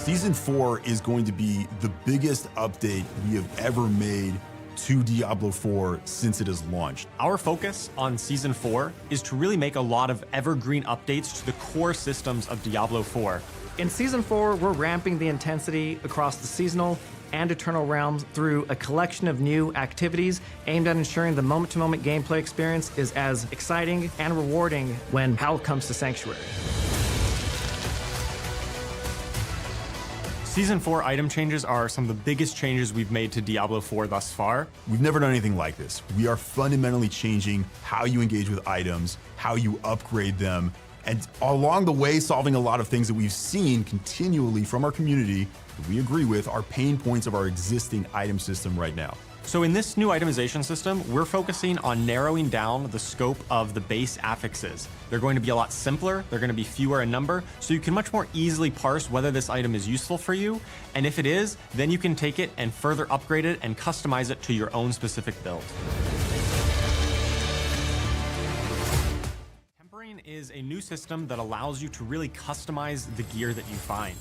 Season 4 is going to be the biggest update we have ever made to Diablo 4 since it has launched. Our focus on Season 4 is to really make a lot of evergreen updates to the core systems of Diablo 4. In Season 4, we're ramping the intensity across the seasonal and eternal realms through a collection of new activities aimed at ensuring the moment-to-moment gameplay experience is as exciting and rewarding when Hal comes to Sanctuary. Season 4 item changes are some of the biggest changes we've made to Diablo 4 thus far. We've never done anything like this. We are fundamentally changing how you engage with items, how you upgrade them, and along the way solving a lot of things that we've seen continually from our community that we agree with are pain points of our existing item system right now. So in this new itemization system, we're focusing on narrowing down the scope of the base affixes. They're going to be a lot simpler, they're going to be fewer in number, so you can much more easily parse whether this item is useful for you, and if it is, then you can take it and further upgrade it and customize it to your own specific build. Tempering is a new system that allows you to really customize the gear that you find.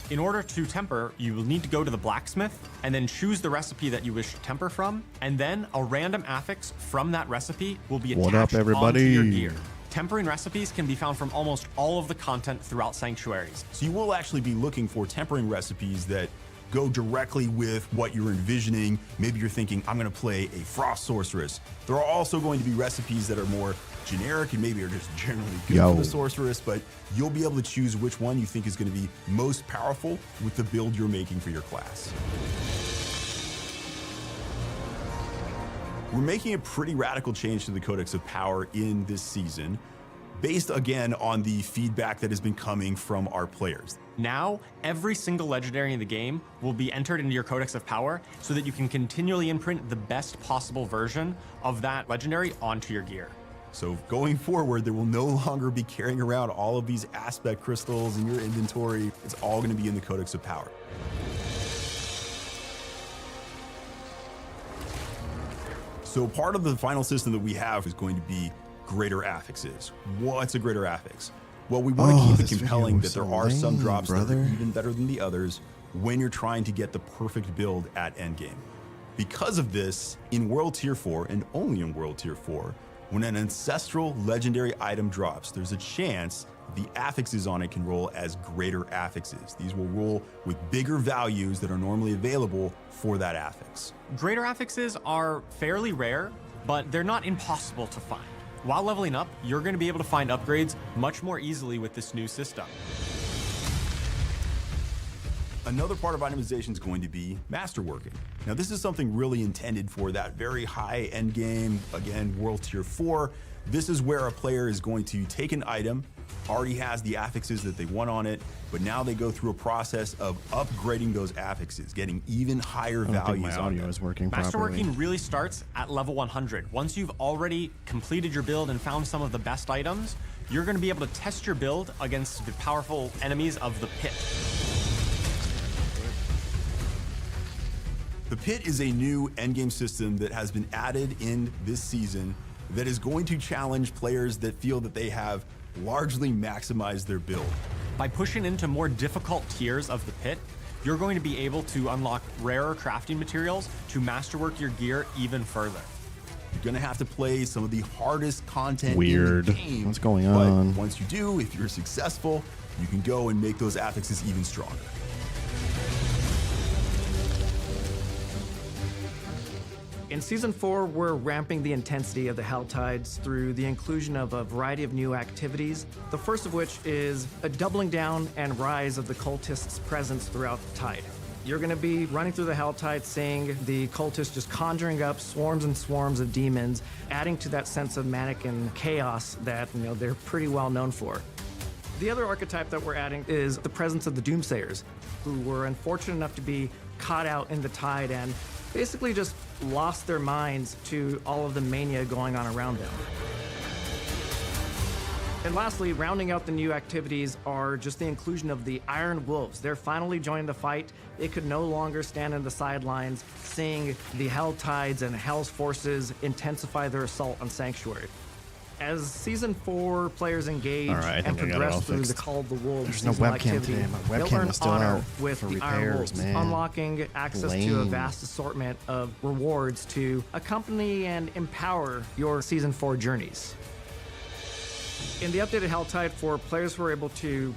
In order to temper, you will need to go to the blacksmith and then choose the recipe that you wish to temper from, and then a random affix from that recipe will be attached onto your gear. Tempering recipes can be found from almost all of the content throughout Sanctuaries. So you will actually be looking for tempering recipes that go directly with what you're envisioning. Maybe you're thinking, I'm gonna play a frost sorceress. There are also going to be recipes that are more generic and maybe are just generally good for the sorceress, but you'll be able to choose which one you think is gonna be most powerful with the build you're making for your class. We're making a pretty radical change to the Codex of Power in this season, based again on the feedback that has been coming from our players. Now, every single legendary in the game will be entered into your Codex of Power so that you can continually imprint the best possible version of that legendary onto your gear. So going forward, there will no longer be carrying around all of these aspect crystals in your inventory. It's all going to be in the Codex of Power. So part of the final system that we have is going to be greater affixes. What's a greater affix? Well, we want to keep it compelling that there are some drops that are even better than the others when you're trying to get the perfect build at endgame. Because of this, in World Tier 4, and only in World Tier 4, when an ancestral legendary item drops, there's a chance the affixes on it can roll as greater affixes. These will roll with bigger values that are normally available for that affix. Greater affixes are fairly rare, but they're not impossible to find. While leveling up, you're going to be able to find upgrades much more easily with this new system. Another part of itemization is going to be masterworking. Now, this is something really intended for that very high end game, again, World Tier 4. This is where a player is going to take an item, already has the affixes that they want on it, but now they go through a process of upgrading those affixes, getting even higher values on them. Masterworking really starts at level 100. Once you've already completed your build and found some of the best items, you're going to be able to test your build against the powerful enemies of the pit. The pit is a new endgame system that has been added in this season that is going to challenge players that feel that they have largely maximized their build. By pushing into more difficult tiers of the pit, you're going to be able to unlock rarer crafting materials to masterwork your gear even further. You're gonna have to play some of the hardest content in the game. What's going on? But once you do, if you're successful, you can go and make those affixes even stronger. In Season 4, we're ramping the intensity of the Helltides through the inclusion of a variety of new activities, the first of which is a doubling down and rise of the cultists' presence throughout the tide. You're going to be running through the Helltide, seeing the cultists just conjuring up swarms and swarms of demons, adding to that sense of manic and chaos that, they're pretty well known for. The other archetype that we're adding is the presence of the Doomsayers, who were unfortunate enough to be caught out in the tide and basically just lost their minds to all of the mania going on around them. And lastly, rounding out the new activities are just the inclusion of the Iron Wolves. They're finally joining the fight. They could no longer stand on the sidelines, seeing the Hell Tides and Hell's forces intensify their assault on Sanctuary. As Season 4 players engage Alright, I and think I got it all progress through the fixed. Call of the Wolves There's no seasonal webcam activity, today. My they'll webcam earn is still honor out with for the Iron repairs, Wolves, man. unlocking access to a Lame. vast assortment of rewards to accompany and empower your Season 4 journeys. In the updated Helltide, for players who are able to,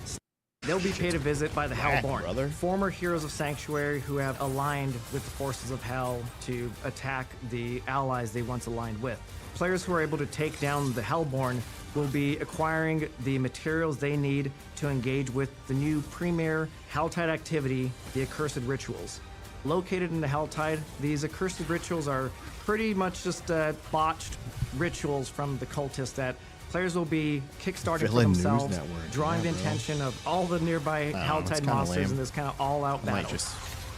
they'll be paid a visit by the Whack, Hellborn, brother. former heroes of Sanctuary who have aligned with the forces of Hell to attack the allies they once aligned with. Players who are able to take down the Hellborn will be acquiring the materials they need to engage with the new premier Helltide activity, the Accursed Rituals. Located in the Helltide, these Accursed Rituals are pretty much just botched rituals from the cultists that players will be kickstarting for Villain News themselves, Network, drawing yeah, the bro. attention of all the nearby it's Helltide kinda monsters lame. in this kind of all-out I battle. might just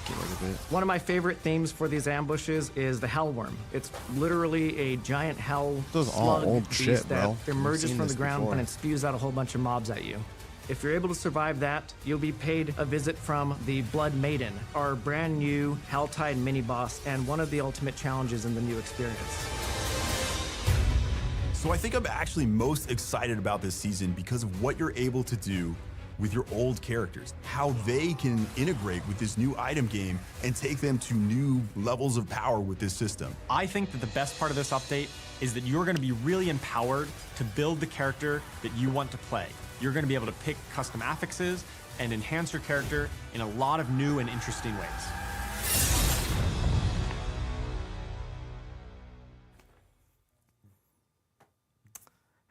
get rid of it. One of my favorite themes for these ambushes is the Hellworm. It's literally a giant hell Those are all slug old beast shit, that bro. We've emerges seen from this the ground before. and it spews out a whole bunch of mobs at you. If you're able to survive that, you'll be paid a visit from the Blood Maiden, our brand new Helltide mini-boss and one of the ultimate challenges in the new experience. So I think I'm actually most excited about this season because of what you're able to do with your old characters, how they can integrate with this new item game and take them to new levels of power with this system. I think that the best part of this update is that you're going to be really empowered to build the character that you want to play. You're going to be able to pick custom affixes and enhance your character in a lot of new and interesting ways.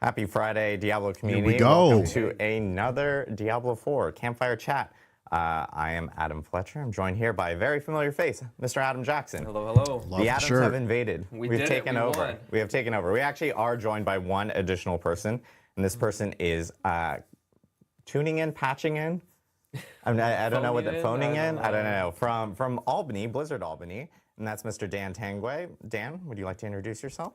Happy Friday, Diablo community. we go. Welcome to another Diablo 4 Campfire chat. I am Adam Fletcher. I'm joined here by a very familiar face, Mr. Adam Jackson. Hello, hello. Love The the Adams shirt. have invaded. We We've did it. taken We over. won. We have taken over. We actually are joined by one additional person, and this person is tuning in, patching in. I don't know what the phoning in. I don't know. From Albany, Blizzard Albany, and that's Mr. Dan Tanguay. Dan, would you like to introduce yourself?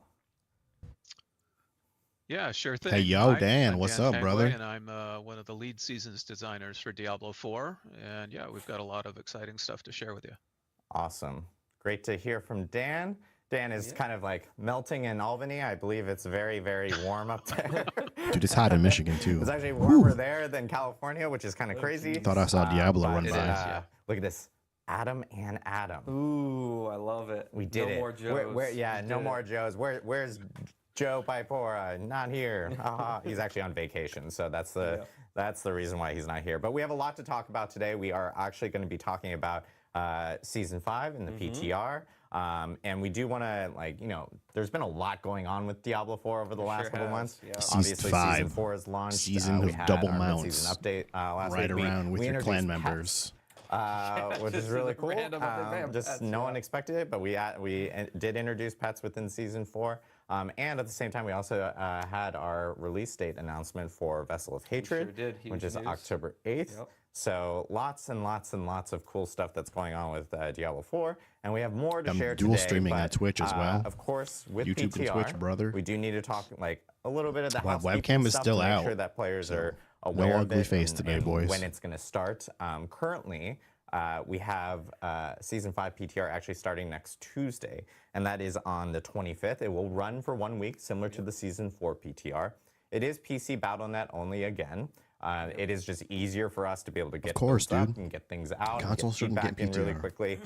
Yeah, sure thing. Hey, yo, Hi, Dan, I'm what's Dan up, Tanguay, brother? And I'm one of the lead seasons designers for Diablo 4. And yeah, we've got a lot of exciting stuff to share with you. Awesome. Great to hear from Dan. Dan is kind of like melting in Albany. I believe it's very, very warm up there. Dude, it's hot in Michigan, too. It's actually warmer there than California, which is kind of crazy. Thought I saw Diablo But, run it by. is, yeah. Look at this. Adam and Adam. Ooh, I love it. We did no it. more Joes. Yeah, We no did more it. Joes. Where's Joe Pipora? Not here. He's actually on vacation, so that's the reason why he's not here. But we have a lot to talk about today. We are actually going to be talking about Season 5 in the PTR. And we do want to, there's been a lot going on with Diablo 4 over the last sure couple has, months. yeah. Obviously, Season Season 5. 4 is launched. Season we of had double our mounts. mid-season update last Right week. around with we your clan introduced members. which is Just really the cool. random upper band Just pets, no yeah. one expected it, but we did introduce pets within Season 4. And at the same time, we also had our release date announcement for Vessel of Hatred, sure did. which Huge is news. October 8th. Yep. So lots and lots and lots of cool stuff that's going on with Diablo 4. And we have more to share dual today. streaming on but, Twitch as well. Of course, with YouTube and PTR, Twitch, brother. we do need to talk a little bit of the Well, housekeeping webcam is stuff still to make out, sure that players are aware of ugly it face and- today, and boys. when it's going to start. Currently, we have Season 5 PTR actually starting next Tuesday, and that is on the 25th. It will run for 1 week, similar to the Season 4 PTR. It is PC BattleNet only again. It is just easier for us to be able to get course, things up dude. and get things out Console and get shouldn't feedback get in really PTR. quickly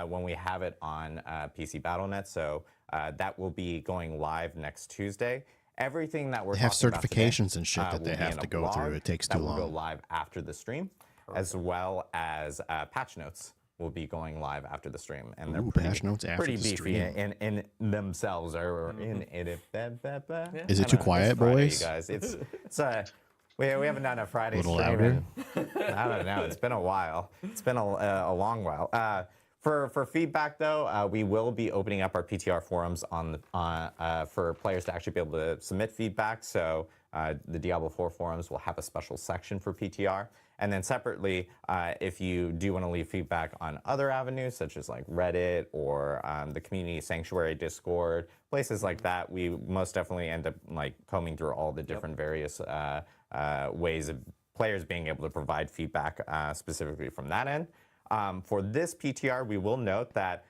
when we have it on PC BattleNet. So that will be going live next Tuesday. Everything that we're They have talking about today, certifications and shit that will they be have in a to go blog through. It takes that too will go long. live after the stream, as well as patch notes will be going live after the stream, and they're Ooh, pretty, patch notes after pretty the beefy stream. in themselves or in it. Is it too quiet, boys? You guys, it's we haven't done a Friday Little stream. louder? I don't know. It's been a while. It's been a long while. For feedback though, we will be opening up our PTR forums for players to actually be able to submit feedback. So the Diablo 4 forums will have a special section for PTR. And then separately, if you do want to leave feedback on other avenues, such as like Reddit or the Community Sanctuary Discord, places like that, we most definitely end up like combing through all the different various ways of players being able to provide feedback specifically from that end. For this PTR, we will note that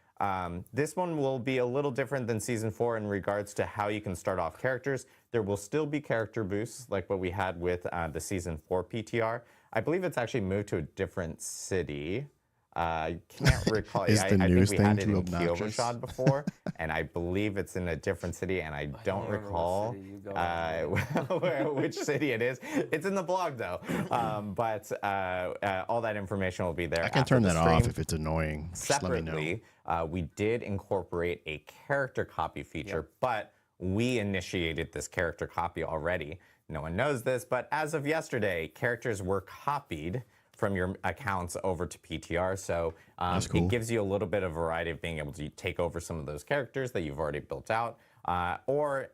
This one will be a little different than Season 4 in regards to how you can start off characters. There will still be character boosts like what we had with the Season 4 PTR. I believe it's actually moved to a different city. I can't recall. Is I the think news we thing had it too in obnoxious? Kyovashad before, and I believe it's in a different city, and I don't remember what recall city you go which city it is. It's in the blog though, but all that information will be there. I can after turn the that off stream. if it's annoying. Just let me know. Separately, we did incorporate a character copy feature, but we initiated this character copy already. No one knows this, but as of yesterday, characters were copied from your accounts over to PTR. So cool. it gives you a little bit of variety of being able to take over some of those characters that you've already built out. Or,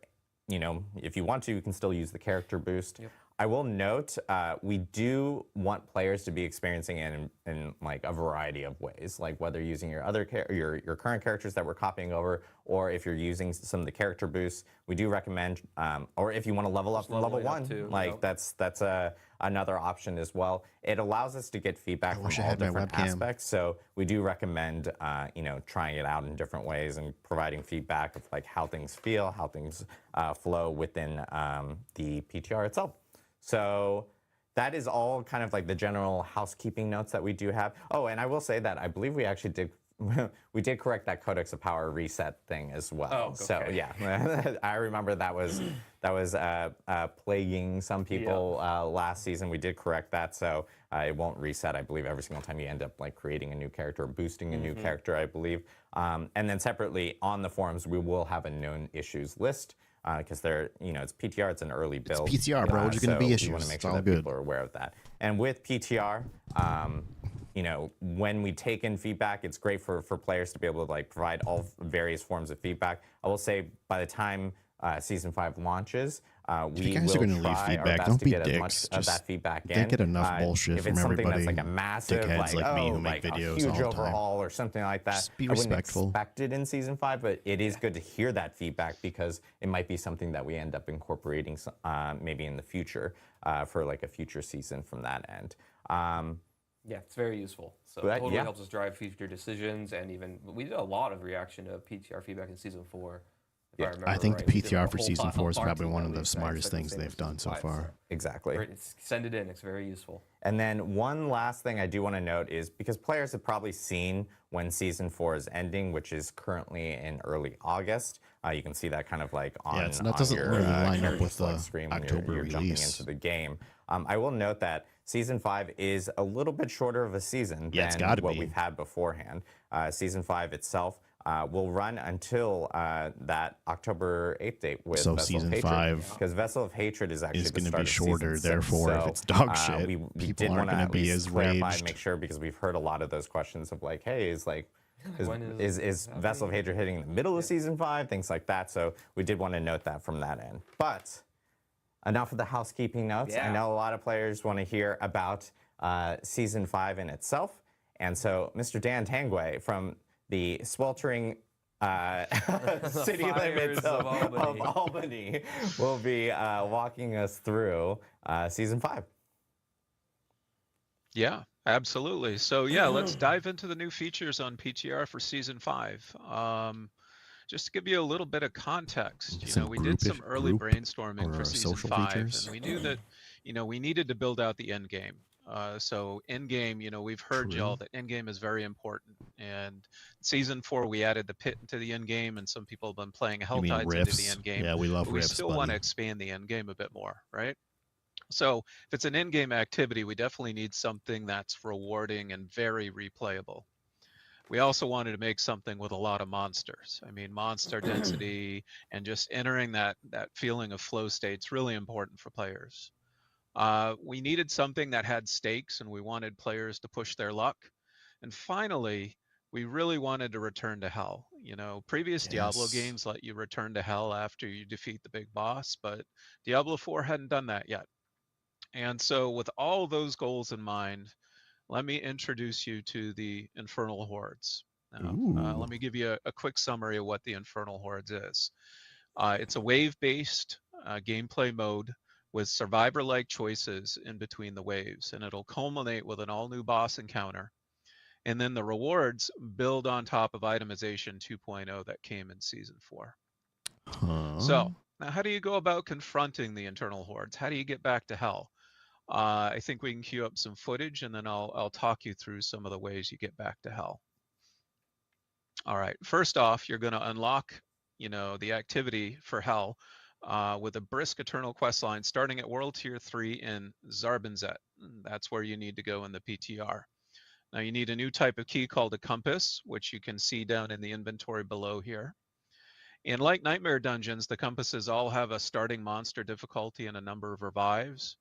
you know, if you want to, you can still use the character boost. I will note, we do want players to be experiencing it in like a variety of ways, like whether using your other your current characters that we're copying over, or if you're using some of the character boosts, we do recommend, or if you want to level up from level 1, too, like that's another option as well. It allows us to get feedback from wish I all had my different webcam. aspects, so we do recommend, you know, trying it out in different ways and providing feedback of like how things feel, how things flow within the PTR itself. So that is all kind of like the general housekeeping notes that we do have. Oh, and I will say that I believe we actually did we did correct that Codex of Power reset thing as well. Oh, okay. So yeah, I remember that was plaguing some people last season. We did correct that, so it won't reset. I believe every single time you end up like creating a new character or boosting a new character, I believe. And then separately on the forums, we will have a known issues list. Because they're, you know, it's PTR, it's an early build. It's PTR, bro. There's gonna be so issues. We want to make It's sure all that good. people are aware of that. And with PTR, you know, when we take in feedback, it's great for players to be able to like provide all various forms of feedback. I will say by the time Season 5 launches, we you guys will are gonna leave try our feedback, best don't to be get as dicks. much of Just that feedback in. can't get enough bullshit if from it's something that's everybody. like a massive, Dickheads like me who make like videos a huge all the time. overhaul or something like that, Just be I wouldn't respectful. expect it in Season 5, but it is good to hear that feedback because it might be something that we end up incorporating maybe in the future for like a future season from that end. Yeah, it's very useful. So But, it totally yeah. helps us drive future decisions, and even we did a lot of reaction to PTR feedback in Season 4. If I remember I think right. the We did PTR a for whole Season 4 is bar probably team one at of the least, and I smartest expect the things same they've with Season done so 5, far. Exactly. Send it in. It's very useful. And then one last thing I do want to note is because players have probably seen when Season 4 is ending, which is currently in early August. You can see that kind of like on, that on doesn't your really line up character with select the screen when October you're jumping release. into the game. I will note that Season 5 is a little bit shorter of a season Yeah, it's than gotta what be. we've had beforehand. Season 5 itself will run until that October 8th date with So Vessel Season of Hatred. 5 Because Vessel of Hatred is actually is the gonna start be of shorter, Season 6. therefore, if So, it's dog shit, we people did aren't want to gonna at be least as clarify, raged. make sure, because we've heard a lot of those questions of like, hey, is like, When is Vessel of Hatred hitting in the middle of Season 5? Things like that. So we did want to note that from that end. But enough of the housekeeping notes. I Yeah. know a lot of players want to hear about Season 5 in itself. And so Mr. Dan Tanguay from the sweltering city limits fires of of Albany will be walking us through Season 5. Yeah, absolutely. So yeah, let's dive into the new features on PTR for Season 5. Just to give you a little bit of context, Some we did some early group brainstorming for or Season social 5, features? and we knew that, we needed to build out the end game. So end game, we've heard y'all that end game is very important. And Season 4, we added the pit into the end game, and some people have been playing You mean Helltides into the riffs? end game. Yeah, we love But we riffs, still want to buddy. expand the end game a bit more, right? So if it's an in-game activity, we definitely need something that's rewarding and very replayable. We also wanted to make something with a lot of monsters. I mean, monster density and just entering that feeling of flow state's really important for players. We needed something that had stakes, and we wanted players to push their luck. And finally, we really wanted to return to hell. Previous Diablo Yes. games let you return to hell after you defeat the big boss, but Diablo 4 hadn't done that yet. And so with all those goals in mind, let me introduce you to the Infernal Hordes. Now, let me give you a quick summary of what the Infernal Hordes is. It's a wave-based gameplay mode with survivor-like choices in between the waves, and it'll culminate with an all-new boss encounter. And then the rewards build on top of itemization 2.0 that came in Season 4. So, now how do you go about confronting the internal hordes? How do you get back to hell? I think we can queue up some footage, and then I'll talk you through some of the ways you get back to hell. All right, first off, you're going to unlock, the activity for hell with a brisk eternal quest line starting at World Tier 3 in Zarbinzet. That's where you need to go in the PTR. Now you need a new type of key called a compass, which you can see down in the inventory below here. And like Nightmare Dungeons, the compasses all have a starting monster difficulty and a number of revives.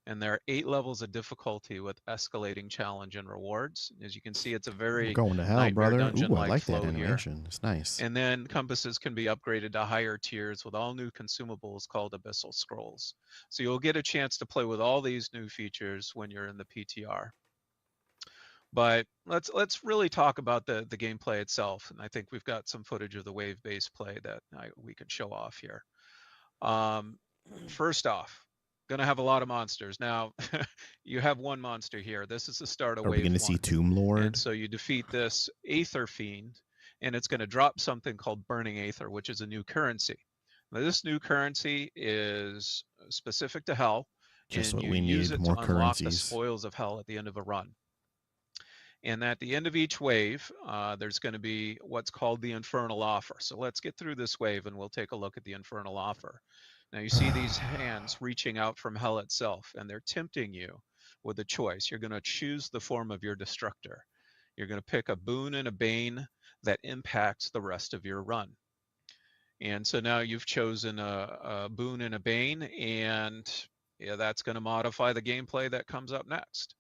And there are 8 levels of difficulty with escalating challenge and rewards. As you can see, it's a very We're going to hell, Nightmare brother. Ooh, I Dungeon-like like that flow here. animation. It's nice. And then compasses can be upgraded to higher tiers with all new consumables called Abyssal Scrolls. So you'll get a chance to play with all these new features when you're in the PTR. But let's really talk about the gameplay itself. And I think we've got some footage of the wave-based play that we can show off here. First off, gonna have a lot of monsters. Now, you have one monster here. This is the start of Are wave we going to 1. see Tomb Lord? And so you defeat this Aether Fiend, and it's going to drop something called Burning Aether, which is a new currency. Now, this new currency is specific to Hell, Just and what you we use need, it more to unlock the currencies. spoils of Hell at the end of a run. And at the end of each wave, there's going to be what's called the Infernal Offer. So let's get through this wave, and we'll take a look at the Infernal Offer. Now you see these hands reaching out from hell itself, and they're tempting you with a choice. You're going to choose the form of your destructor. You're going to pick a boon and a bane that impacts the rest of your run. And so now you've chosen a boon and a bane, and that's going to modify the gameplay that comes up next.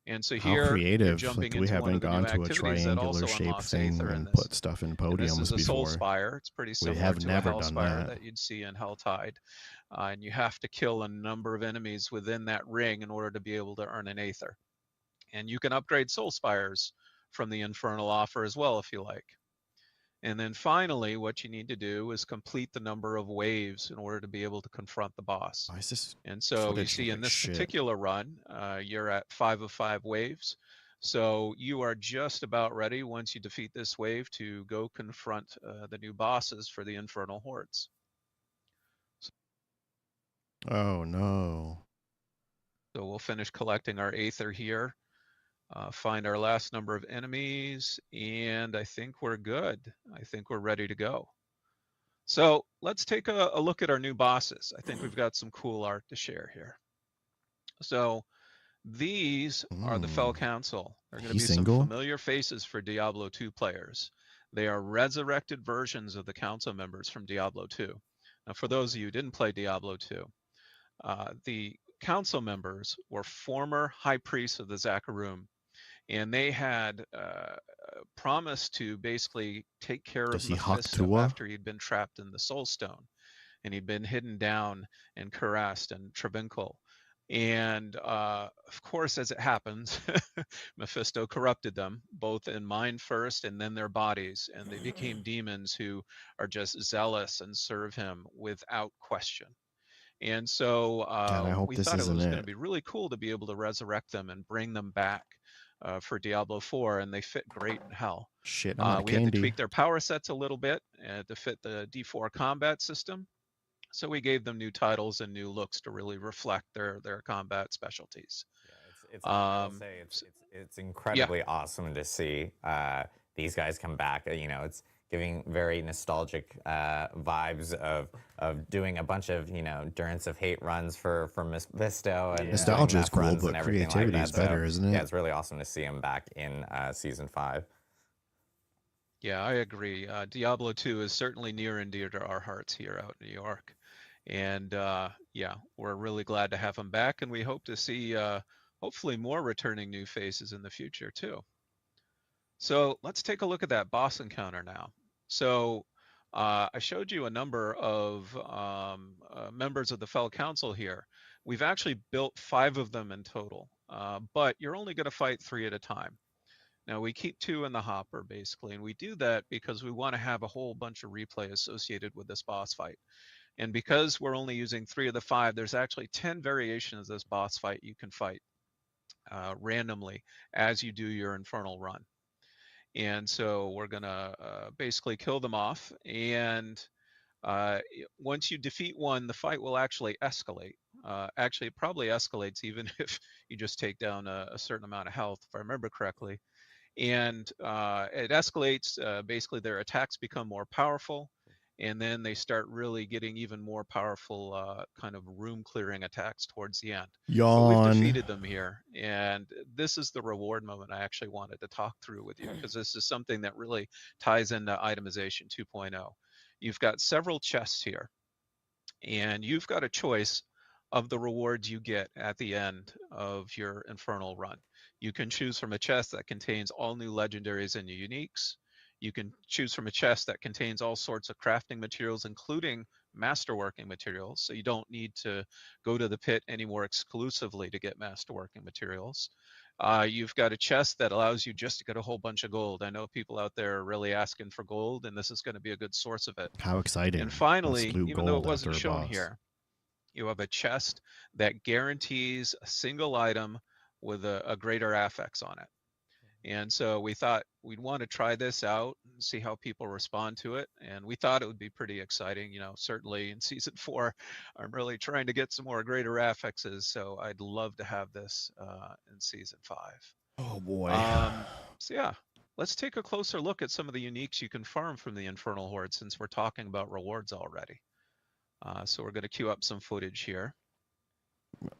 And so How here creative! you're jumping Like, we into one haven't of the new gone to a activities that also triangular shape unlocks thing Aether in and this. put stuff in And podiums this is a Soul before. Spire. It's pretty similar have to never a Hell done Spire that. you'd see in Helltide. And you have to kill a number of enemies within that ring in order to be able to earn an Aether. And you can upgrade Soul Spires from the Infernal Offer as well if you like. And then finally, what you need to do is complete the number of waves in order to be able to confront the boss. Why is this And so you footage see look in like this shit? particular run, you're at 5 of 5 waves. So you are just about ready once you defeat this wave to go confront the new bosses for the Infernal Hordes. Oh no. So we'll finish collecting our Aether here, find our last number of enemies, and I think we're good. I think we're ready to go. So let's take a look at our new bosses. I think we've got some cool art to share here. So these are the Fell Council. They're going to be some familiar faces for Diablo 2 players. They are resurrected versions of the council members from Diablo 2. Now, for those of you who didn't play Diablo 2, the council members were former high priests of the Zakarum, and they had promised to basically take care of Mephisto after he'd been trapped in the Soul Stone, and he'd been hidden down in Kurast and Travincal. And of course, as it happens, Mephisto corrupted them, both in mind first and then their bodies, and they became demons who are just zealous and serve him without question. And so we thought it was going to be really cool to be able to resurrect them and bring them back for Diablo 4, and they fit great in Hell. Shit, I'm we had to tweak their power sets a little bit to fit the D4 combat system. So we gave them new titles and new looks to really reflect their combat specialties. Yeah, I will say it's incredibly awesome to see these guys come back. You know, it's giving very nostalgic vibes of doing a bunch of Durance of Hate runs for Mephisto. And nostalgia is cool, but creativity is better, isn't it? Yeah, it's really awesome to see him back in Season 5. Yeah, I agree. Diablo 2 is certainly near and dear to our hearts here out in New York. And yeah, we're really glad to have him back, and we hope to see hopefully more returning new faces in the future too. So let's take a look at that boss encounter now. So I showed you a number of members of the Fell Council here. We've actually built 5 of them in total, but you're only going to fight 3 at a time. Now we keep 2 in the hopper basically, and we do that because we want to have a whole bunch of replay associated with this boss fight. And because we're only using 3 of the 5, there's actually 10 variations of this boss fight you can fight randomly as you do your Infernal run. And so we're going to basically kill them off. And once you defeat one, the fight will actually escalate. Actually, it probably escalates even if you just take down a certain amount of health, if I remember correctly. And it escalates. Basically, their attacks become more powerful, and then they start really getting even more powerful kind of room clearing attacks towards the end. But we've defeated them here, and this is the reward moment I actually wanted to talk through with you, because this is something that really ties into itemization 2.0. You've got several chests here, and you've got a choice of the rewards you get at the end of your Infernal run. You can choose from a chest that contains all new legendaries and uniques. You can choose from a chest that contains all sorts of crafting materials, including masterworking materials, so you don't need to go to the pit anymore exclusively to get masterworking materials. You've got a chest that allows you just to get a whole bunch of gold. I know people out there are really asking for gold, and this is going to be a good source of it. How exciting. And finally, even though it wasn't shown here, you have a chest that guarantees a single item with a greater affix on it. And so we thought we'd want to try this out and see how people respond to it. And we thought it would be pretty exciting. You know, certainly in season 4, I'm really trying to get some more greater affixes. So I'd love to have this in season 5. Oh boy. So yeah, let's take a closer look at some of the uniques you can farm from the Infernal Horde, since we're talking about rewards already. So we're going to queue up some footage here.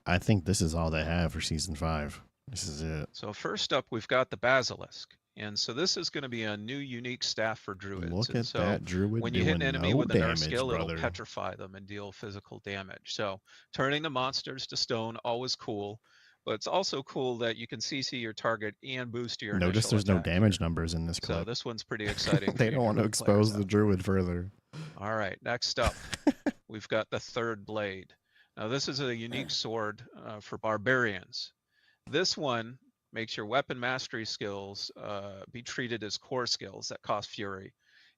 I think this is all they have for season 5. This is it. So first up, we've got the Basilisk. And so this is going to be a new unique staff for druids. Look at that druid. When you hit an enemy with a nerf skill, brother. It'll petrify them and deal physical damage. So turning the monsters to stone, always cool. But it's also cool that you can CC your target and boost your Notice there's attack. No damage numbers in this clip. So this one's pretty exciting. They don't want to expose the druid further. All right, next up, we've got the Third Blade. Now this is a unique sword for barbarians. This one makes your weapon mastery skills be treated as core skills that cost fury.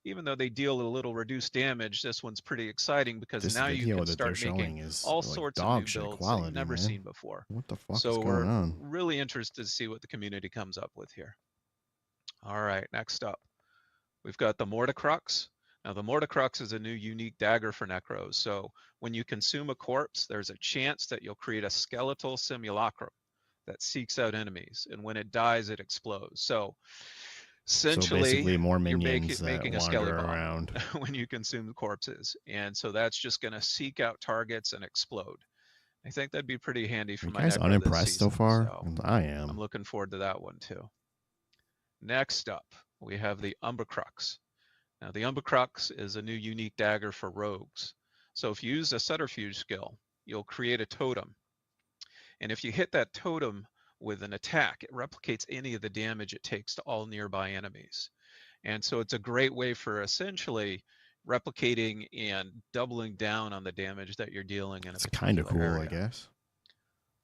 Even though they deal a little reduced damage, this one's pretty exciting because this now you can start making all like sorts of new builds that you've never seen before. What the fuck so is going on? We're really interested to see what the community comes up with here. All right, next up, we've got the Mordicrux. Now the Mordicrux is a new unique dagger for Necros. So when you consume a corpse, there's a chance that you'll create a skeletal simulacrum that seeks out enemies, and when it dies, it explodes. So essentially, basically more minions you're making a wander skeleton around when you consume corpses, and so that's just going to seek out targets and explode. I think that'd be pretty handy for my guys unimpressed so far. So I am. I'm looking forward to that one too. Next up, we have the Umbrecrux. Now the Umbrecrux is a new unique dagger for rogues. So if you use a subterfuge skill, you'll create a totem. And if you hit that totem with an attack, it replicates any of the damage it takes to all nearby enemies. And so it's a great way for essentially replicating and doubling down on the damage that you're dealing in. It's kind of cool, area. I guess.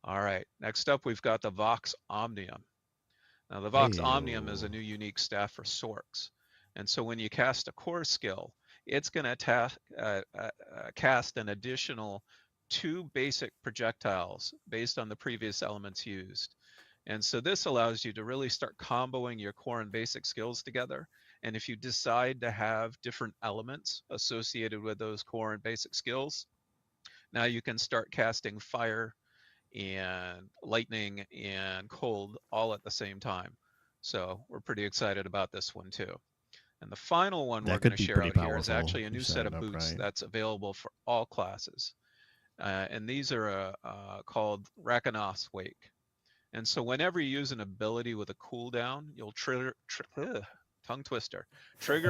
All right, next up we've got the Vox Omnium. Now the Vox Omnium is a new unique staff for Sorks. And so when you cast a core skill, it's going to cast an additional 2 basic projectiles based on the previous elements used. And so this allows you to really start comboing your core and basic skills together. And if you decide to have different elements associated with those core and basic skills, now you can start casting fire and lightning and cold all at the same time. So we're pretty excited about this one too. And the final one we're going to share out here is actually a new set of boots that's available for all classes. And these are called Rakanoth's Wake. And so whenever you use an ability with a cooldown, you'll trigger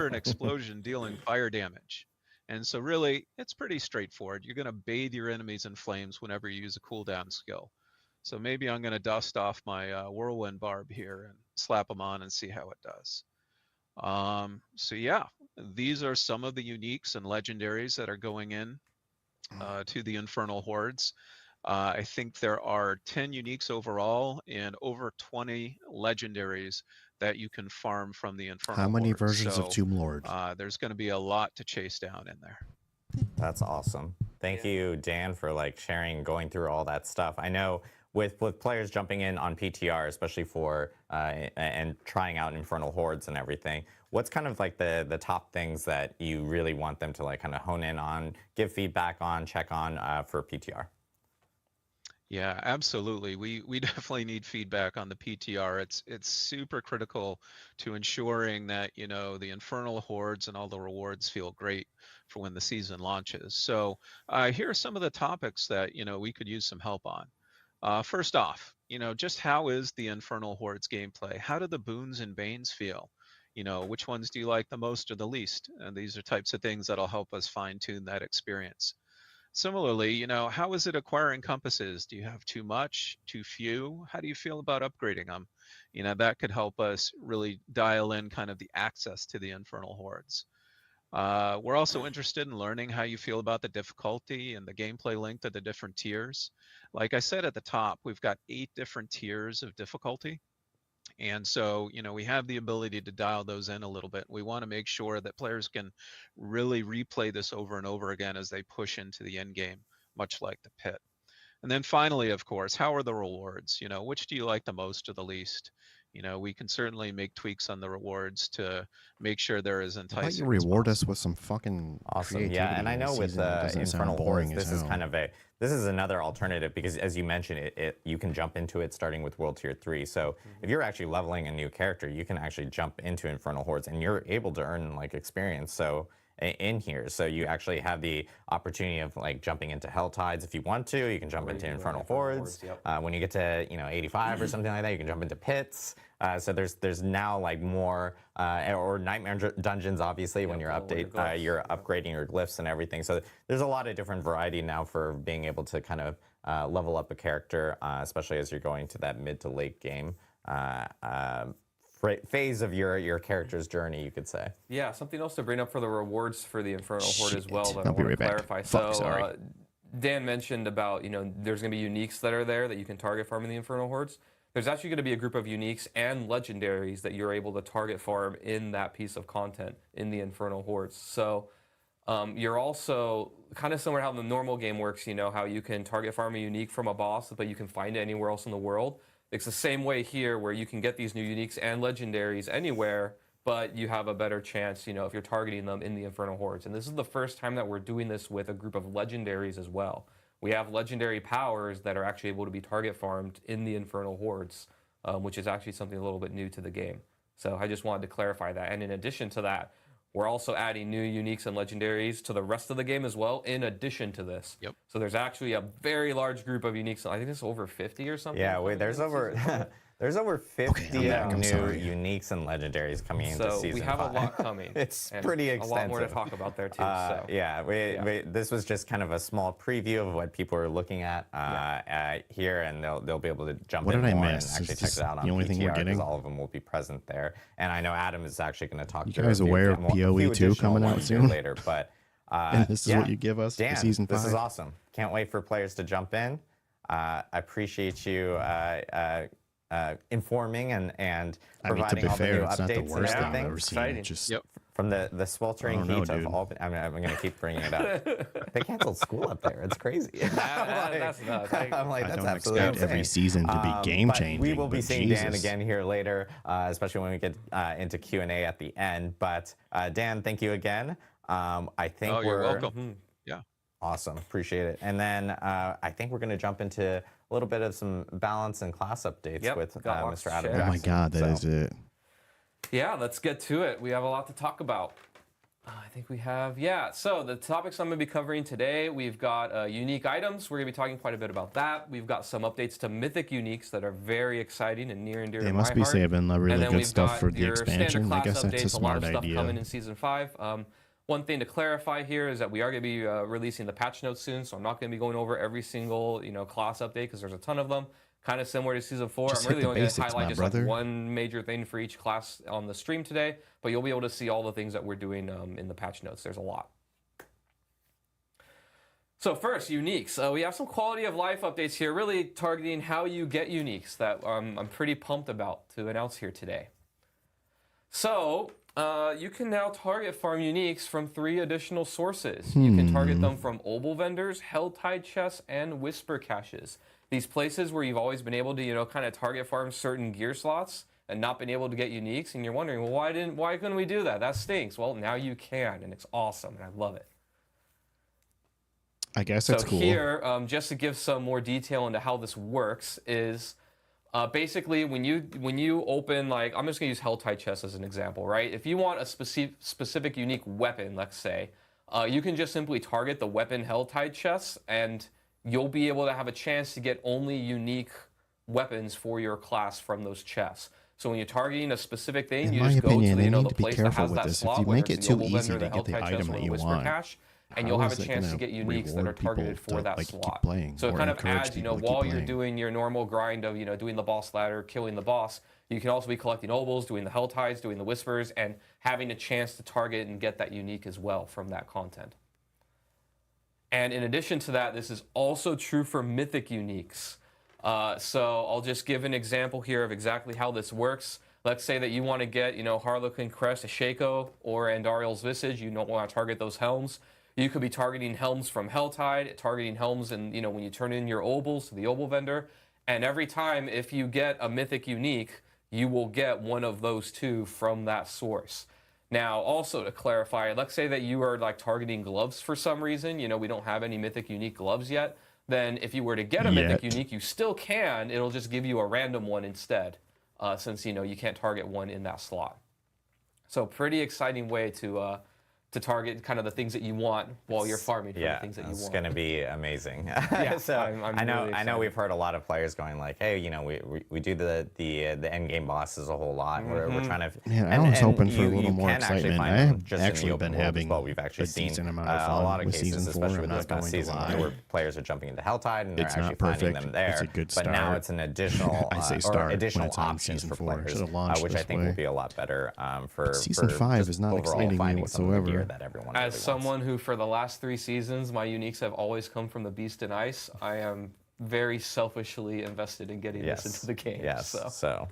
an explosion dealing fire damage. And so really, it's pretty straightforward. You're going to bathe your enemies in flames whenever you use a cooldown skill. So maybe I'm going to dust off my Whirlwind Barb here and slap them on and see how it does. So yeah, these are some of the uniques and legendaries that are going in to the Infernal Hordes. I think there are 10 uniques overall and over 20 legendaries that you can farm from the Infernal Hordes. How many versions of Tomb Lord? There's going to be a lot to chase down in there. That's awesome. Thank you, Dan, for like sharing, going through all that stuff. I know with players jumping in on PTR, especially for and trying out Infernal Hordes and everything, what's kind of like the top things that you really want them to like kind of hone in on, give feedback on, check on for PTR? Yeah, absolutely. We definitely need feedback on the PTR. It's super critical to ensuring that, you know, the Infernal Hordes and all the rewards feel great for when the season launches. So here are some of the topics that, you know, we could use some help on. First off, you know, just how is the Infernal Hordes gameplay? How do the boons and banes feel? You know, which ones do you like the most or the least? And these are types of things that'll help us fine tune that experience. Similarly, you know, how is it acquiring compasses? Do you have too much, too few? How do you feel about upgrading them? You know, that could help us really dial in kind of the access to the Infernal Hordes. We're also interested in learning how you feel about the difficulty and the gameplay length of the different tiers. Like I said at the top, we've got 8 different tiers of difficulty. And so, you know, we have the ability to dial those in a little bit. We want to make sure that players can really replay this over and over again as they push into the end game, much like the pit. And then finally, of course, how are the rewards? You know, which do you like the most or the least? You know, we can certainly make tweaks on the rewards to make sure they're as How about enticing. you reward as us with some fucking Awesome. creativity? Yeah, and I in the know with season that doesn't Infernal sound boring Hordes, as this is hell. kind of this is another alternative because, as you mentioned, you can jump into it starting with World Tier 3. So if you're actually leveling a new character, you can actually jump into Infernal Hordes, and you're able to earn like experience. So in here, so you actually have the opportunity of like jumping into Hell Tides if you want to. You can jump into Infernal Hordes. When you get to 85 or something like that, you can jump into pits. So there's now like more or Nightmare Dungeons, obviously, when you're you're upgrading your glyphs and everything. So there's a lot of different variety now for being able to kind of level up a character, especially as you're going to that mid to late game phase of your character's journey, you could say. Yeah, something else to bring up for the rewards for the Infernal Horde as well that I I'll be want to right back. clarify. Fuck, So sorry. Dan mentioned about, you know, there's going to be uniques that are there that you can target farm in the Infernal Hordes. There's actually going to be a group of uniques and legendaries that you're able to target farm in that piece of content in the Infernal Hordes. So you're also kind of similar to how the normal game works, you know, how you can target farm a unique from a boss, but you can find it anywhere else in the world. It's the same way here where you can get these new uniques and legendaries anywhere, but you have a better chance, you know, if you're targeting them in the Infernal Hordes. And this is the first time that we're doing this with a group of legendaries as well. We have legendary powers that are actually able to be target farmed in the Infernal Hordes, which is actually something a little bit new to the game. So I just wanted to clarify that. And in addition to that, we're also adding new uniques and legendaries to the rest of the game as well, in addition to this. Yep. So there's actually a very large group of uniques. I think it's over 50 or something. Yeah, wait, there's over there's over 50 new uniques and legendaries coming into season 5. So we have a lot coming. It's pretty extensive. A lot more to talk about there too. This was just kind of a small preview of what people are looking at here, and they'll be able to jump in more and actually check it out on PTR because all of them will be present there. And I know Adam is actually going to talk. You guys aware of PoE 2 coming out soon? Later, but and this is what you give us Dan, for season 5. This is awesome. Can't wait for players to jump in. I appreciate you informing and providing all the new updates it's not the worst and thing I've everything. ever seen. Just From the sweltering heat of Albany. I'm going to keep bringing it up. They canceled school up there. It's crazy. That's nuts. I'm like, I that's don't absolutely expect every insane. season to be game But changing. we will be seeing Dan Jesus. again here later, especially when we get into Q&A at the end. But Dan, thank you again. I think you're welcome. Yeah. Awesome. Appreciate it. And then I think we're going to jump into a little bit of some balance and class updates with Mr. Adam Oh my God, that is it. Yeah, let's get to it. We have a lot to talk about. I think we have, so the topics I'm going to be covering today, we've got unique items. We're going to be talking quite a bit about that. We've got some updates to mythic uniques that are very exciting and near and dear to my heart. They must be saving really good stuff for the your expansion. I guess that's a smart a lot of idea. stuff coming in Season 5. One thing to clarify here is that we are going to be releasing the patch notes soon, so I'm not going to be going over every single class update because there's a ton of them. Kind of similar to Season 4. Just I'm really only going to basics, highlight just brother. like one major thing for each class on the stream today, but you'll be able to see all the things that we're doing in the patch notes. There's a lot. So first, uniques. We have some quality of life updates here, really targeting how you get uniques that I'm pretty pumped about to announce here today. So You can now target farm uniques from 3 additional sources. You can target them from obol vendors, helltide chests, and whisper caches. These places where you've always been able to, kind of target farm certain gear slots and not been able to get uniques, and you're wondering, well, why couldn't we do that? That stinks. Well, now you can, and it's awesome, and I love it. I guess that's cool. So here, just to give some more detail into how this works, is basically when you open, like, I'm just gonna use helltide chest as an example, right? If you want a specific unique weapon, let's say, you can just simply target the weapon helltide chests, and you'll be able to have a chance to get only unique weapons for your class from those chests. So when you're targeting a specific thing, you just go to the place that has that slot, if you make it too easy to the get the helltide chest item or that the you whisper want, cache, and you'll have a chance to get uniques that are targeted for that slot. So it kind of adds, while you're doing your normal grind of, doing the boss ladder, killing the boss, you can also be collecting obols, doing the helltides, doing the whispers, and having a chance to target and get that unique as well from that content. And in addition to that, this is also true for mythic uniques. So I'll just give an example here of exactly how this works. Let's say that you want to get, Harlequin Crest, a Shaco, or Andariel's Visage. You don't want to target those helms. You could be targeting helms from Helltide, targeting helms, and when you turn in your obols to the obol vendor. And every time, if you get a mythic unique, you will get one of those 2 from that source. Now, also to clarify, let's say that you are like targeting gloves for some reason. We don't have any mythic unique gloves yet. Then if you were to get a mythic unique, you still can. It'll just give you a random one instead, since you can't target one in that slot. So pretty exciting way to target kind of the things that you want while you're farming for the things that you want. It's going to be amazing. Yeah, so I'm really I know we've heard a lot of players going like, hey, we do the end game bosses a whole lot. We're trying to. Yeah, I was hoping for a little more excitement. I have just actually been having we've actually seen decent amount of fun a lot of with cases, season 4. especially I'm with this not past going to season, lie. where players are jumping into Helltide and they're It's actually not finding perfect. them there. It's a good But now start. it's an additional I say or start additional when it's on options season for 4. players, Should've launched which I this think way. will be a lot better for Season for 5 just is not overall exciting me finding some of the whatsoever. gear that everyone As really someone who, for the last 3 seasons, my uniques have always come from the Beast and Ice, I am very selfishly invested in getting this into the game. Yes. So.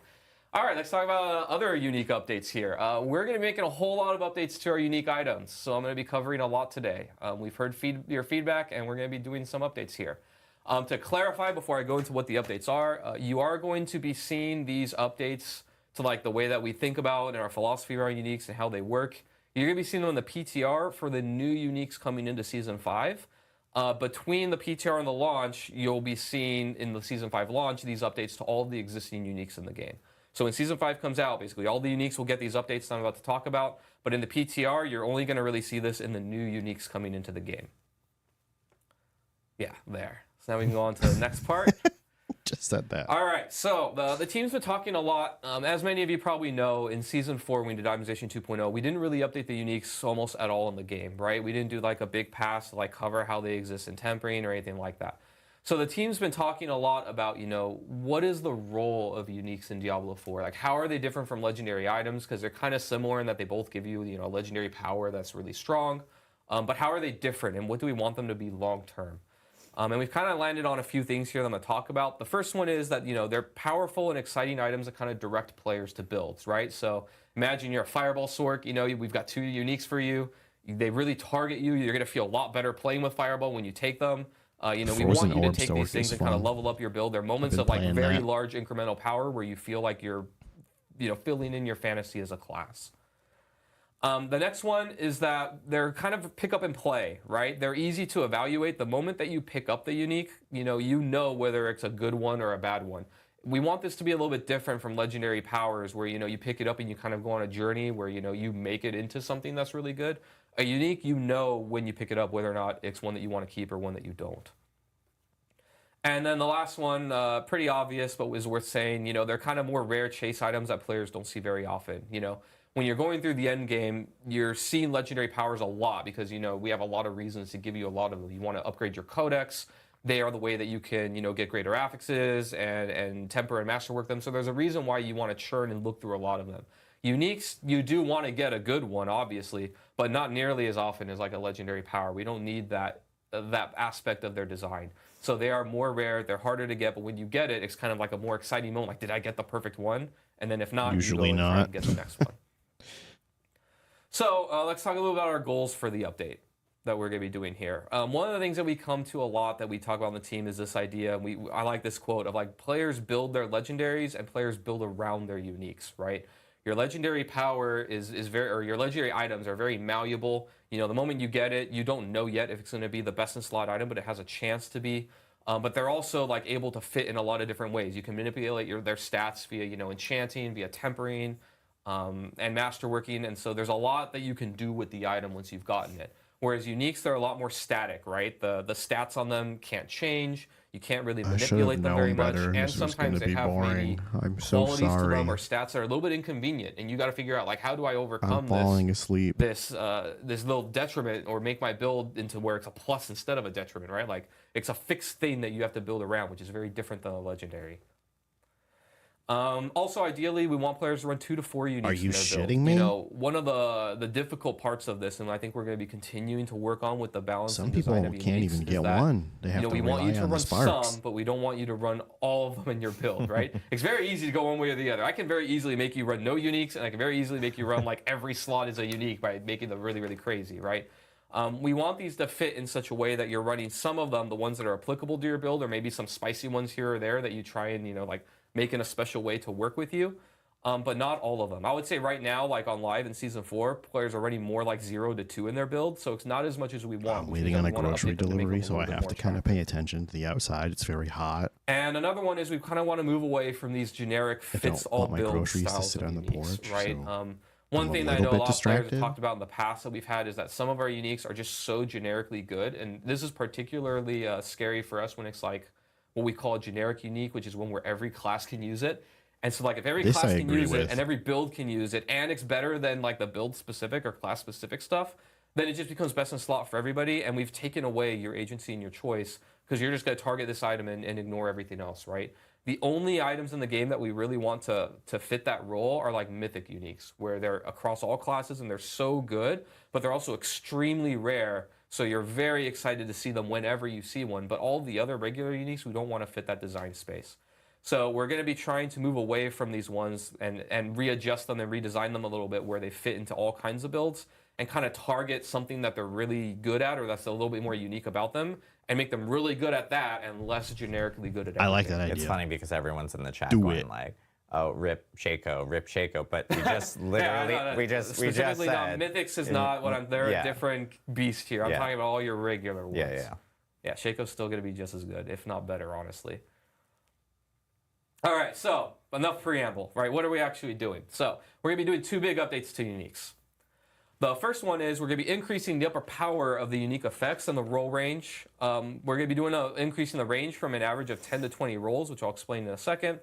All right, let's talk about other unique updates here. We're going to be making a whole lot of updates to our unique items, so I'm going to be covering a lot today. We've heard your feedback, and we're going to be doing some updates here. To clarify, before I go into what the updates are, you are going to be seeing these updates to like the way that we think about and our philosophy around uniques and how they work. You're going to be seeing them in the PTR for the new uniques coming into Season 5. Between the PTR and the launch, you'll be seeing in the Season 5 launch these updates to all the existing uniques in the game. So when Season 5 comes out, basically all the uniques will get these updates that I'm about to talk about. But in the PTR, you're only going to really see this in the new uniques coming into the game. Yeah, there. So now we can go on to the next part. Just said that. All right, so the team's been talking a lot. As many of you probably know, in Season 4, when we did Optimization 2.0, we didn't really update the uniques almost at all in the game, right? We didn't do like a big pass to like cover how they exist in tempering or anything like that. So the team's been talking a lot about, what is the role of uniques in Diablo 4? Like, how are they different from legendary items? Because they're kind of similar in that they both give you, a legendary power that's really strong. But how are they different, and what do we want them to be long-term? And we've kind of landed on a few things here that I'm going to talk about. The first one is that, they're powerful and exciting items that kind of direct players to builds, right? So imagine you're a Fireball Sork, we've got 2 uniques for you. They really target you. You're going to feel a lot better playing with Fireball when you take them. We want you to take these things and kind of level up your build. They're moments of like very large incremental power where you feel like you're, filling in your fantasy as a class. The next one is that they're kind of pick up and play, right? They're easy to evaluate. The moment that you pick up the unique, you know whether it's a good one or a bad one. We want this to be a little bit different from legendary powers where, you pick it up and you kind of go on a journey where, you make it into something that's really good. A unique, when you pick it up whether or not it's one that you want to keep or one that you don't. And then the last one, pretty obvious, but was worth saying, they're kind of more rare chase items that players don't see very often, When you're going through the end game, you're seeing legendary powers a lot because, we have a lot of reasons to give you a lot of them. You want to upgrade your codex. They are the way that you can, get greater affixes and temper and masterwork them. So there's a reason why you want to churn and look through a lot of them. Uniques, you do want to get a good one, obviously, but not nearly as often as like a legendary power. We don't need that aspect of their design. So they are more rare, they're harder to get, but when you get it, it's kind of like a more exciting moment. Like, did I get the perfect one? And then if not, Usually you go and try not. and get the next one. So let's talk a little about our goals for the update that we're going to be doing here. One of the things that we come to a lot that we talk about on the team is this idea. I like this quote of like players build their legendaries and players build around their uniques, right? Your legendary power is very, or your legendary items are very malleable. You know, the moment you get it, you don't know yet if it's going to be the best in slot item, but it has a chance to be. But they're also like able to fit in a lot of different ways. You can manipulate their stats via, you know, enchanting, via tempering, and masterworking. And so there's a lot that you can do with the item once you've gotten it. Whereas uniques, they're a lot more static, right? The stats on them can't change. You can't really manipulate them very much. And sometimes they have maybe qualities to them or stats that are a little bit inconvenient. And you got to figure out, like, how do I overcome this little detriment or make my build into where it's a plus instead of a detriment, right? Like, it's a fixed thing that you have to build around, which is very different than a legendary. Also, ideally, we want players to run 2 to 4 uniques. Are you shitting build. Me? You know, one of the difficult parts of this, and I think we're going to be continuing to work on with the balance. Some people can't even get one. They have to we want you to run some, but we don't want you to run all of them in your build, right? It's very easy to go one way or the other. I can very easily make you run no uniques, and I can very easily make you run like every slot is a unique by making them really, really crazy, right? We want these to fit in such a way that you're running some of them, the ones that are applicable to your build, or maybe some spicy ones here or there that you try and, you know, like make in a special way to work with you, but not all of them. I would say right now, like on live in Season 4, players are running more like 0 to 2 in their build, so it's not as much as we want. I'm waiting on a grocery delivery, so I have to kind of pay attention to the outside. It's very hot. And another one is we kind of want to move away from these generic fits-all build styles to sit on the porch, right? So one thing that I know a lot of players have talked about in the past that we've had is that some of our uniques are just so generically good, and this is particularly scary for us when it's like what we call a generic unique, which is one where every class can use it. And so like if every class can use it and every build can use it and it's better than like the build specific or class specific stuff, then it just becomes best in slot for everybody. And we've taken away your agency and your choice because you're just going to target this item and ignore everything else, right? The only items in the game that we really want to fit that role are like mythic uniques, where they're across all classes and they're so good, but they're also extremely rare. So you're very excited to see them whenever you see one. But all the other regular uniques, we don't want to fit that design space. So we're going to be trying to move away from these ones and readjust them and redesign them a little bit where they fit into all kinds of builds and kind of target something that they're really good at or that's a little bit more unique about them and make them really good at that and less generically good at everything. I like that idea. It's funny because everyone's in the chat going like, oh, rip Shaco, but we just literally, we just said. Mythics is not what they're a different beast here. I'm talking about all your regular ones. Yeah, Shaco's still going to be just as good, if not better, honestly. All right, so enough preamble, right? What are we actually doing? So we're going to be doing 2 big updates to uniques. The first one is we're going to be increasing the upper power of the unique effects and the roll range. We're going to be doing increasing the range from an average of 10 to 20 rolls, which I'll explain in a second.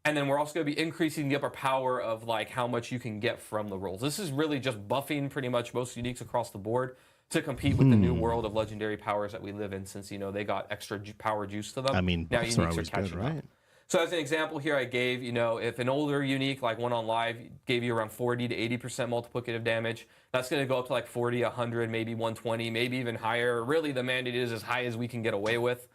And then we're also going to be increasing the upper power of like how much you can get from the rolls. This is really just buffing pretty much most uniques across the board to compete with the new world of legendary powers that we live in, since, you know, they got extra power juice to them. I mean, now uniques are catching good, right? up. So as an example here, I gave, you know, if an older unique like one on live gave you around 40 to 80% multiplicative damage, that's going to go up to like 40, 100, maybe 120, maybe even higher. Really, the mandate is as high as we can get away with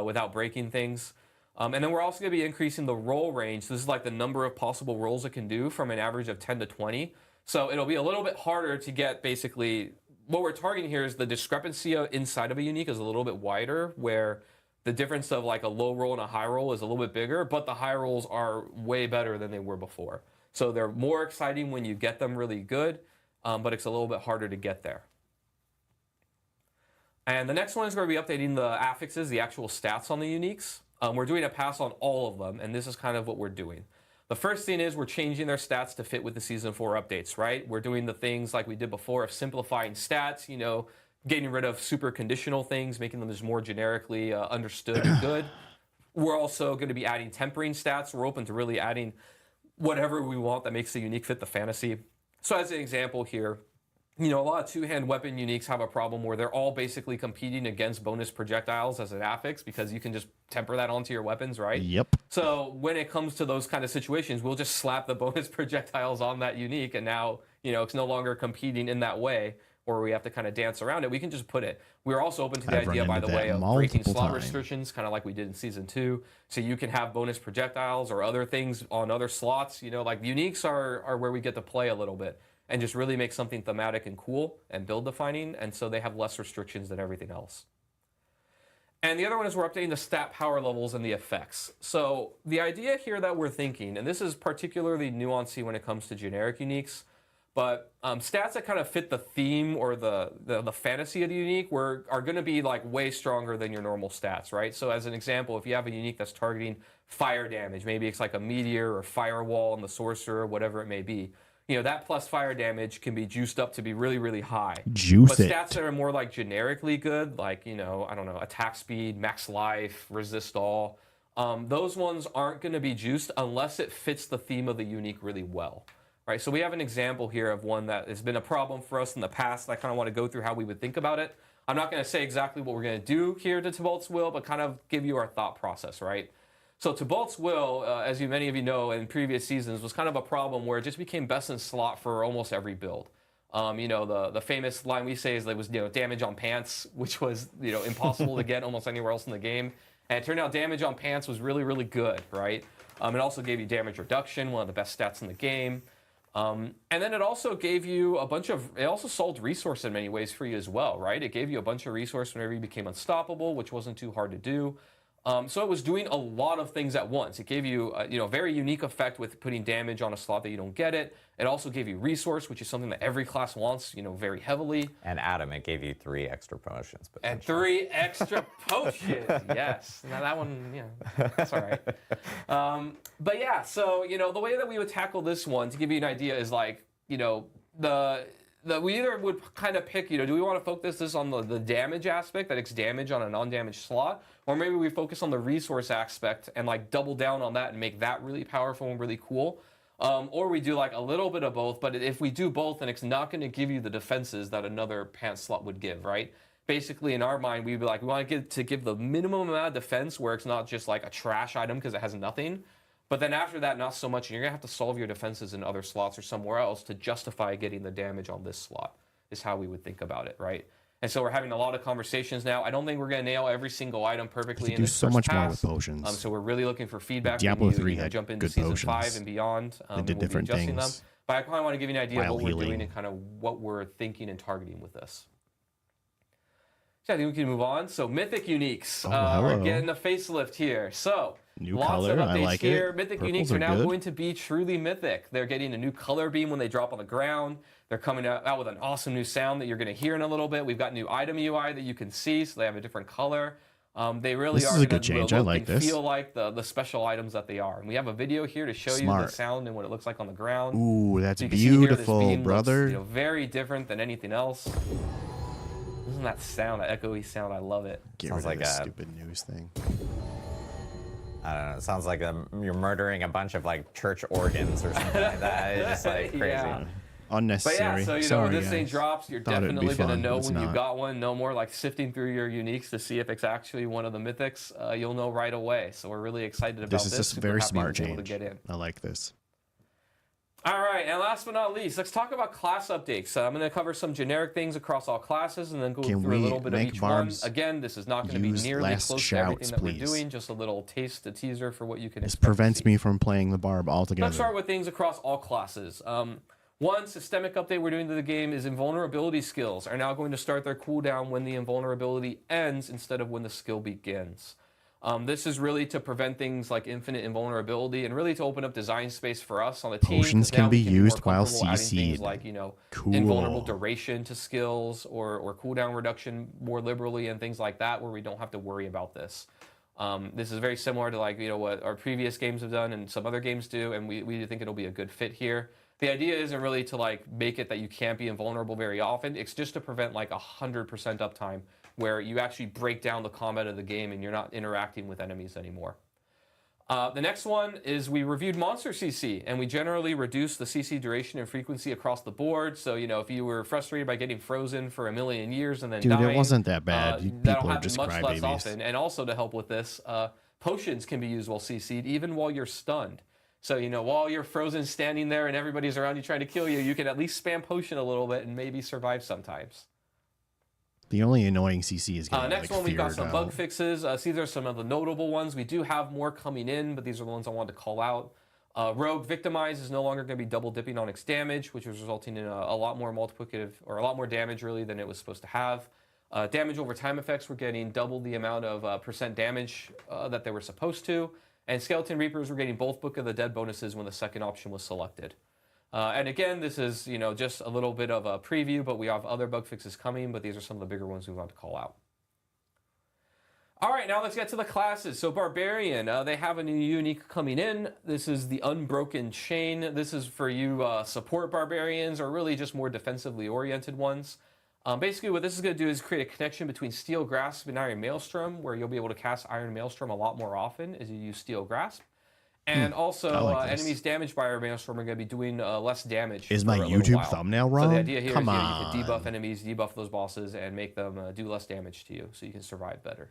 without breaking things. And then we're also going to be increasing the roll range. So this is like the number of possible rolls it can do from an average of 10 to 20. So it'll be a little bit harder to get basically, what we're targeting here is the discrepancy inside of a unique is a little bit wider, where the difference of like a low roll and a high roll is a little bit bigger, but the high rolls are way better than they were before. So they're more exciting when you get them really good, but it's a little bit harder to get there. And the next one is going to be updating the affixes, the actual stats on the uniques. We're doing a pass on all of them, and this is kind of what we're doing. The first thing is we're changing their stats to fit with the Season 4 updates, right? We're doing the things like we did before of simplifying stats, you know, getting rid of super conditional things, making them just more generically understood and good. We're also going to be adding tempering stats. We're open to really adding whatever we want that makes the unique fit the fantasy. So as an example here, you know, a lot of two-hand weapon uniques have a problem where they're all basically competing against bonus projectiles as an affix because you can just temper that onto your weapons, right? Yep. So when it comes to those kind of situations, we'll just slap the bonus projectiles on that unique, and now, you know, it's no longer competing in that way or we have to kind of dance around it. We can just put it. We're also open to the idea, by the way, of breaking slot restrictions, kind of like we did in Season 2. So you can have bonus projectiles or other things on other slots. You know, like uniques are where we get to play a little bit. and just really make something thematic and cool and build defining. And so they have less restrictions than everything else. And the other one is we're updating the stat power levels and the effects. So the idea here that we're thinking, and this is particularly nuancey when it comes to generic uniques, but stats that kind of fit the theme or the fantasy of the unique are going to be like way stronger than your normal stats, right? So as an example, if you have a unique that's targeting fire damage, maybe it's like a meteor or firewall on the sorcerer, whatever it may be, you know, that plus fire damage can be juiced up to be really, really high. Juice but it. stats that are more like generically good, like, you know, I don't know, attack speed, max life, resist all, those ones aren't going to be juiced unless it fits the theme of the unique really well. Right, so we have an example here of one that has been a problem for us in the past. I kind of want to go through how we would think about it. I'm not going to say exactly what we're going to do here to Tybalt's Will, but kind of give you our thought process, right? So Tybalt's Will, as many of you know, in previous seasons, was kind of a problem where it just became best in slot for almost every build. You know, the famous line we say is that it was, you know, damage on pants, which was, you know, impossible to get almost anywhere else in the game. And it turned out damage on pants was really, really good, right? It also gave you damage reduction, one of the best stats in the game. And then it also gave you it also solved resource in many ways for you as well, right? It gave you a bunch of resource whenever you became unstoppable, which wasn't too hard to do. So it was doing a lot of things at once. It gave you, you know, a very unique effect with putting damage on a slot that you don't get it. It also gave you resource, which is something that every class wants, you know, very heavily. And Adam, it gave you 3 extra potions. And 3 extra potions, yes. Now that one, you know, that's all right. But yeah, so, you know, the way that we would tackle this one, to give you an idea, is like, you know, we either would kind of pick, you know, do we want to focus this on the damage aspect, that it's damage on a non-damaged slot, or maybe we focus on the resource aspect and like double down on that and make that really powerful and really cool. Or we do like a little bit of both, but if we do both, then it's not going to give you the defenses that another pants slot would give, right? Basically, in our mind, we'd be like, we want to give the minimum amount of defense where it's not just like a trash item because it has nothing. But then after that, not so much, and you're going to have to solve your defenses in other slots or somewhere else to justify getting the damage on this slot, is how we would think about it, right? And so we're having a lot of conversations now. I don't think we're going to nail every single item perfectly in this so first much pass. more with potions. So we're really looking for feedback. Diablo from you. 3 You know, had jump into good season potions. 5 and beyond. They did different we'll be adjusting things them. But I kind of want to give you an idea of while what we're healing. doing and kind of what we're thinking and targeting with this. So I think we can move on. So Mythic Uniques are hello. getting a facelift here. So New lots color, of I updates like here. it. Mythic Purples Uniques are are now good. going to be truly mythic. They're getting a new color beam when they drop on the ground. They're coming out with an awesome new sound that you're going to hear in a little bit. We've got new item UI that you can see, so they have a different color. They really This are is a going good to change. look I like and this. feel like the special items that they are. And we have a video here to show you the Smart. sound and what it looks like on the ground. Ooh, that's So you can see here, this beautiful, beam brother. Looks, you know, very different than anything else. Isn't that sound, that echoey sound? I love it. Get Sounds rid of like this a- stupid news thing. I don't know. It sounds like you're murdering a bunch of like church organs or something like that. It's just like crazy. Yeah. But Unnecessary. yeah, so you know Sorry, when this thing guys. drops, you're Thought it'd be definitely gonna fun, know it's when you not. got one. No more like sifting through your uniques to see if it's actually one of the mythics. You'll know right away. So we're really excited about This this. is just a Super very happy smart to be able change. to get in. I like this. All right, and last but not least, let's talk about class updates. I'm going to cover some generic things across all classes and then go Can through a we little bit of make each one. Barbs Again, this is not going to be use nearly last close to shouts, everything that please? we're doing, just a little taste, a teaser for what you can This expect to prevents see. me from playing the barb altogether. Let's start with things across all classes. One systemic update we're doing to the game is invulnerability skills are now going to start their cooldown when the invulnerability ends instead of when the skill begins. This is really to prevent things like infinite invulnerability and really to open up design space for us on the team. Potions 'cause can now we be more used while comfortable adding things CC'd. like, you know, Cool. invulnerable duration to skills or cooldown reduction more liberally and things like that where we don't have to worry about this. This is very similar to like, you know, what our previous games have done and some other games do, and we think it'll be a good fit here. The idea isn't really to like make it that you can't be invulnerable very often. It's just to prevent like 100% uptime where you actually break down the combat of the game and you're not interacting with enemies anymore. The next one is we reviewed monster CC, and we generally reduced the CC duration and frequency across the board. So, you know, if you were frustrated by getting frozen for a million years and then Dude, dying, it wasn't that bad. that'll People are happen just much less crybabies. often. And also to help with this, potions can be used while CC'd, even while you're stunned. So, you know, while you're frozen standing there and everybody's around you trying to kill you, you can at least spam potion a little bit and maybe survive sometimes. The only annoying CC is getting Next like, one, we've got feared some bug out. fixes. These are some of the notable ones. We do have more coming in, but these are the ones I wanted to call out. Rogue Victimize is no longer going to be double dipping on its damage, which was resulting in a lot more multiplicative, or a lot more damage really than it was supposed to have. Damage over time effects were getting double the amount of percent damage that they were supposed to. And Skeleton Reapers were getting both Book of the Dead bonuses when the second option was selected. And again, this is just a little bit of a preview, but we have other bug fixes coming, but these are some of the bigger ones we want to call out. All right, now let's get to the classes. So Barbarian, they have a new unique coming in. This is the Unbroken Chain. This is for you support Barbarians, or really just more defensively oriented ones. Basically, what this is going to do is create a connection between Steel Grasp and Iron Maelstrom, where you'll be able to cast Iron Maelstrom a lot more often as you use Steel Grasp. And also, enemies damaged by Iron Maelstrom are going to be doing less damage. Is my YouTube thumbnail wrong? So the idea here is Come you on. can debuff enemies, debuff those bosses, and make them do less damage to you, so you can survive better.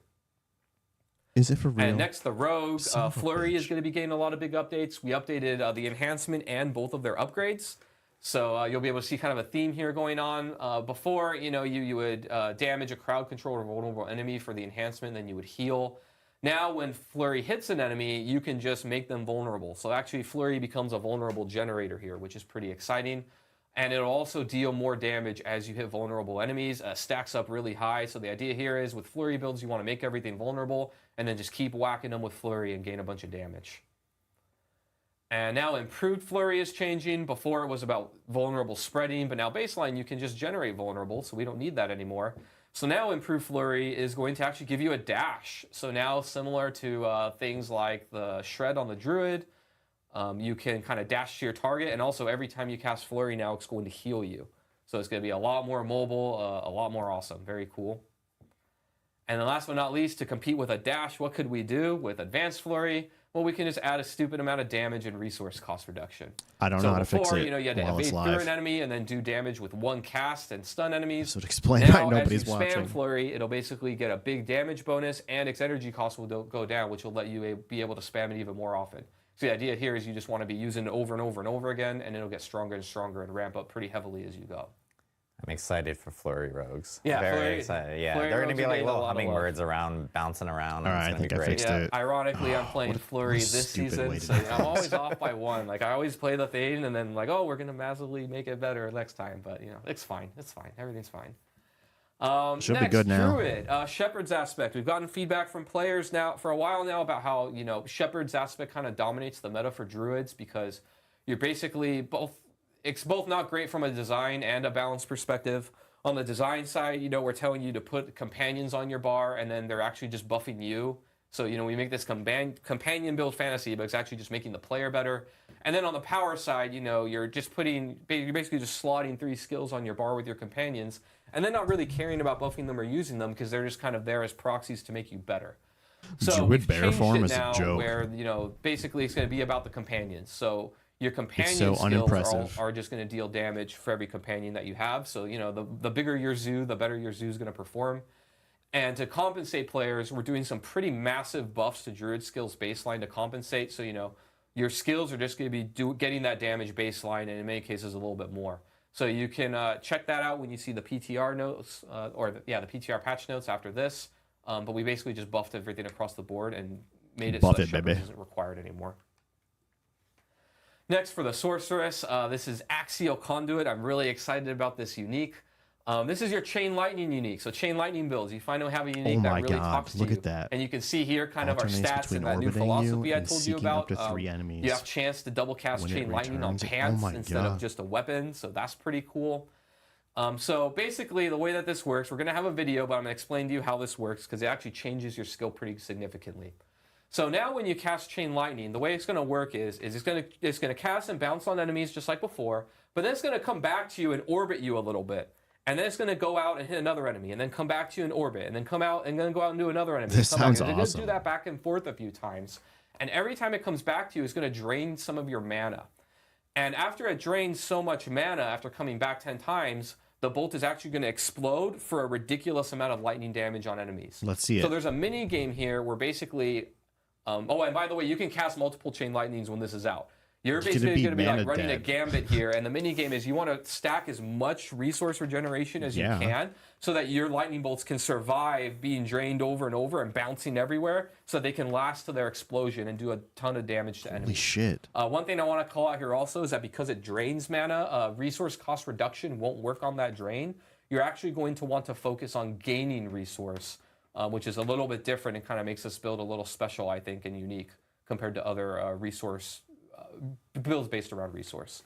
Is it for real? And next, the Rogue. Son of a Flurry is bitch. going to be getting a lot of big updates. We updated the enhancement and both of their upgrades. So you'll be able to see kind of a theme here going on. Before, you would damage a crowd control or vulnerable enemy for the enhancement, then you would heal. Now, when Flurry hits an enemy, you can just make them vulnerable. So actually, Flurry becomes a vulnerable generator here, which is pretty exciting. And it'll also deal more damage as you hit vulnerable enemies. Stacks up really high. So the idea here is with Flurry builds, you want to make everything vulnerable and then just keep whacking them with Flurry and gain a bunch of damage. And now Improved Flurry is changing. Before it was about vulnerable spreading, but now baseline you can just generate vulnerable, so we don't need that anymore. So now Improved Flurry is going to actually give you a dash. So now similar to things like the Shred on the Druid, you can kind of dash to your target, and also every time you cast Flurry now it's going to heal you. So it's going to be a lot more mobile, a lot more awesome. Very cool. And then last but not least, to compete with a dash, what could we do with Advanced Flurry? Well, we can just add a stupid amount of damage and resource cost reduction. I don't know how to fix it you had to while it's evade through live. an enemy and then do damage with one cast and stun enemies. So to explain Now, why nobody's as you spam watching. Flurry, it'll basically get a big damage bonus, and its energy cost will go down, which will let you be able to spam it even more often. So the idea here is you just want to be using it over and over and over again, and it'll get stronger and stronger and ramp up pretty heavily as you go. I'm excited for Flurry Rogues. Yeah, very excited. Yeah, Flurry they're going to Rogues be are like getting a little lot of love. hummingbirds around, bouncing around. All and right, it's I gonna think be I great. fixed Yeah, it. ironically, I'm playing Flurry what a this stupid season, way to so do I'm always off by one. Like, I always play the thing, and then like, oh, we're gonna massively make it better next time. But it's fine. It's fine. Everything's fine. Should be Next, good now. Druid, Shepherd's aspect. We've gotten feedback from players now for a while now about how Shepherd's aspect kind of dominates the meta for Druids, because you're basically it's both not great from a design and a balance perspective. On the design side, we're telling you to put companions on your bar, and then they're actually just buffing you. So, we make this companion build fantasy, but it's actually just making the player better. And then on the power side, you're basically just slotting 3 skills on your bar with your companions, and then not really caring about buffing them or using them, because they're just kind of there as proxies to make you better. So Druid we've bear changed form it is a now joke. where, basically it's going to be about the companions. So your companion so skills unimpressive. are just going to deal damage for every companion that you have. So, the bigger your zoo, the better your zoo is going to perform. And to compensate players, we're doing some pretty massive buffs to Druid skills baseline to compensate. So, your skills are just going to be getting that damage baseline, and in many cases a little bit more. So you can check that out when you see the PTR notes, the PTR patch notes after this. But we basically just buffed everything across the board and made it so that Shepherds isn't required anymore. Next, for the Sorceress, this is Axial Conduit. I'm really excited about this unique. This is your Chain Lightning unique. So Chain Lightning builds, you finally have a unique that really talks to you. Look at that. And you can see here kind of our Alternates stats between and that new orbiting philosophy you I and told you seeking about. up to 3 enemies You have a chance to double cast when it Chain Lightning on returns. pants Oh my instead of God. just a weapon. So that's pretty cool. So basically, the way that this works, we're going to have a video, but I'm going to explain to you how this works, because it actually changes your skill pretty significantly. So now when you cast Chain Lightning, the way it's going to work is it's going to cast and bounce on enemies just like before, but then it's going to come back to you and orbit you a little bit. And then it's going to go out and hit another enemy, and then come back to you in orbit, and then come out and then go out and do another enemy. This sounds It's going to awesome. do that back and forth a few times. And every time it comes back to you, it's going to drain some of your mana. And after it drains so much mana, after coming back 10 times, the bolt is actually going to explode for a ridiculous amount of lightning damage on enemies. Let's see it. So there's a mini game here where basically, and by the way, you can cast multiple Chain Lightnings when this is out. You're It's gonna basically be going to be like mana running a dead. gambit here, and the mini game is you want to stack as much resource regeneration as you can, so that your lightning bolts can survive being drained over and over and bouncing everywhere, so they can last to their explosion and do a ton of damage to enemies. Holy shit. One thing I want to call out here also is that because it drains mana, resource cost reduction won't work on that drain. You're actually going to want to focus on gaining resource, which is a little bit different and kind of makes this build a little special, I think, and unique compared to other resource builds based around resource.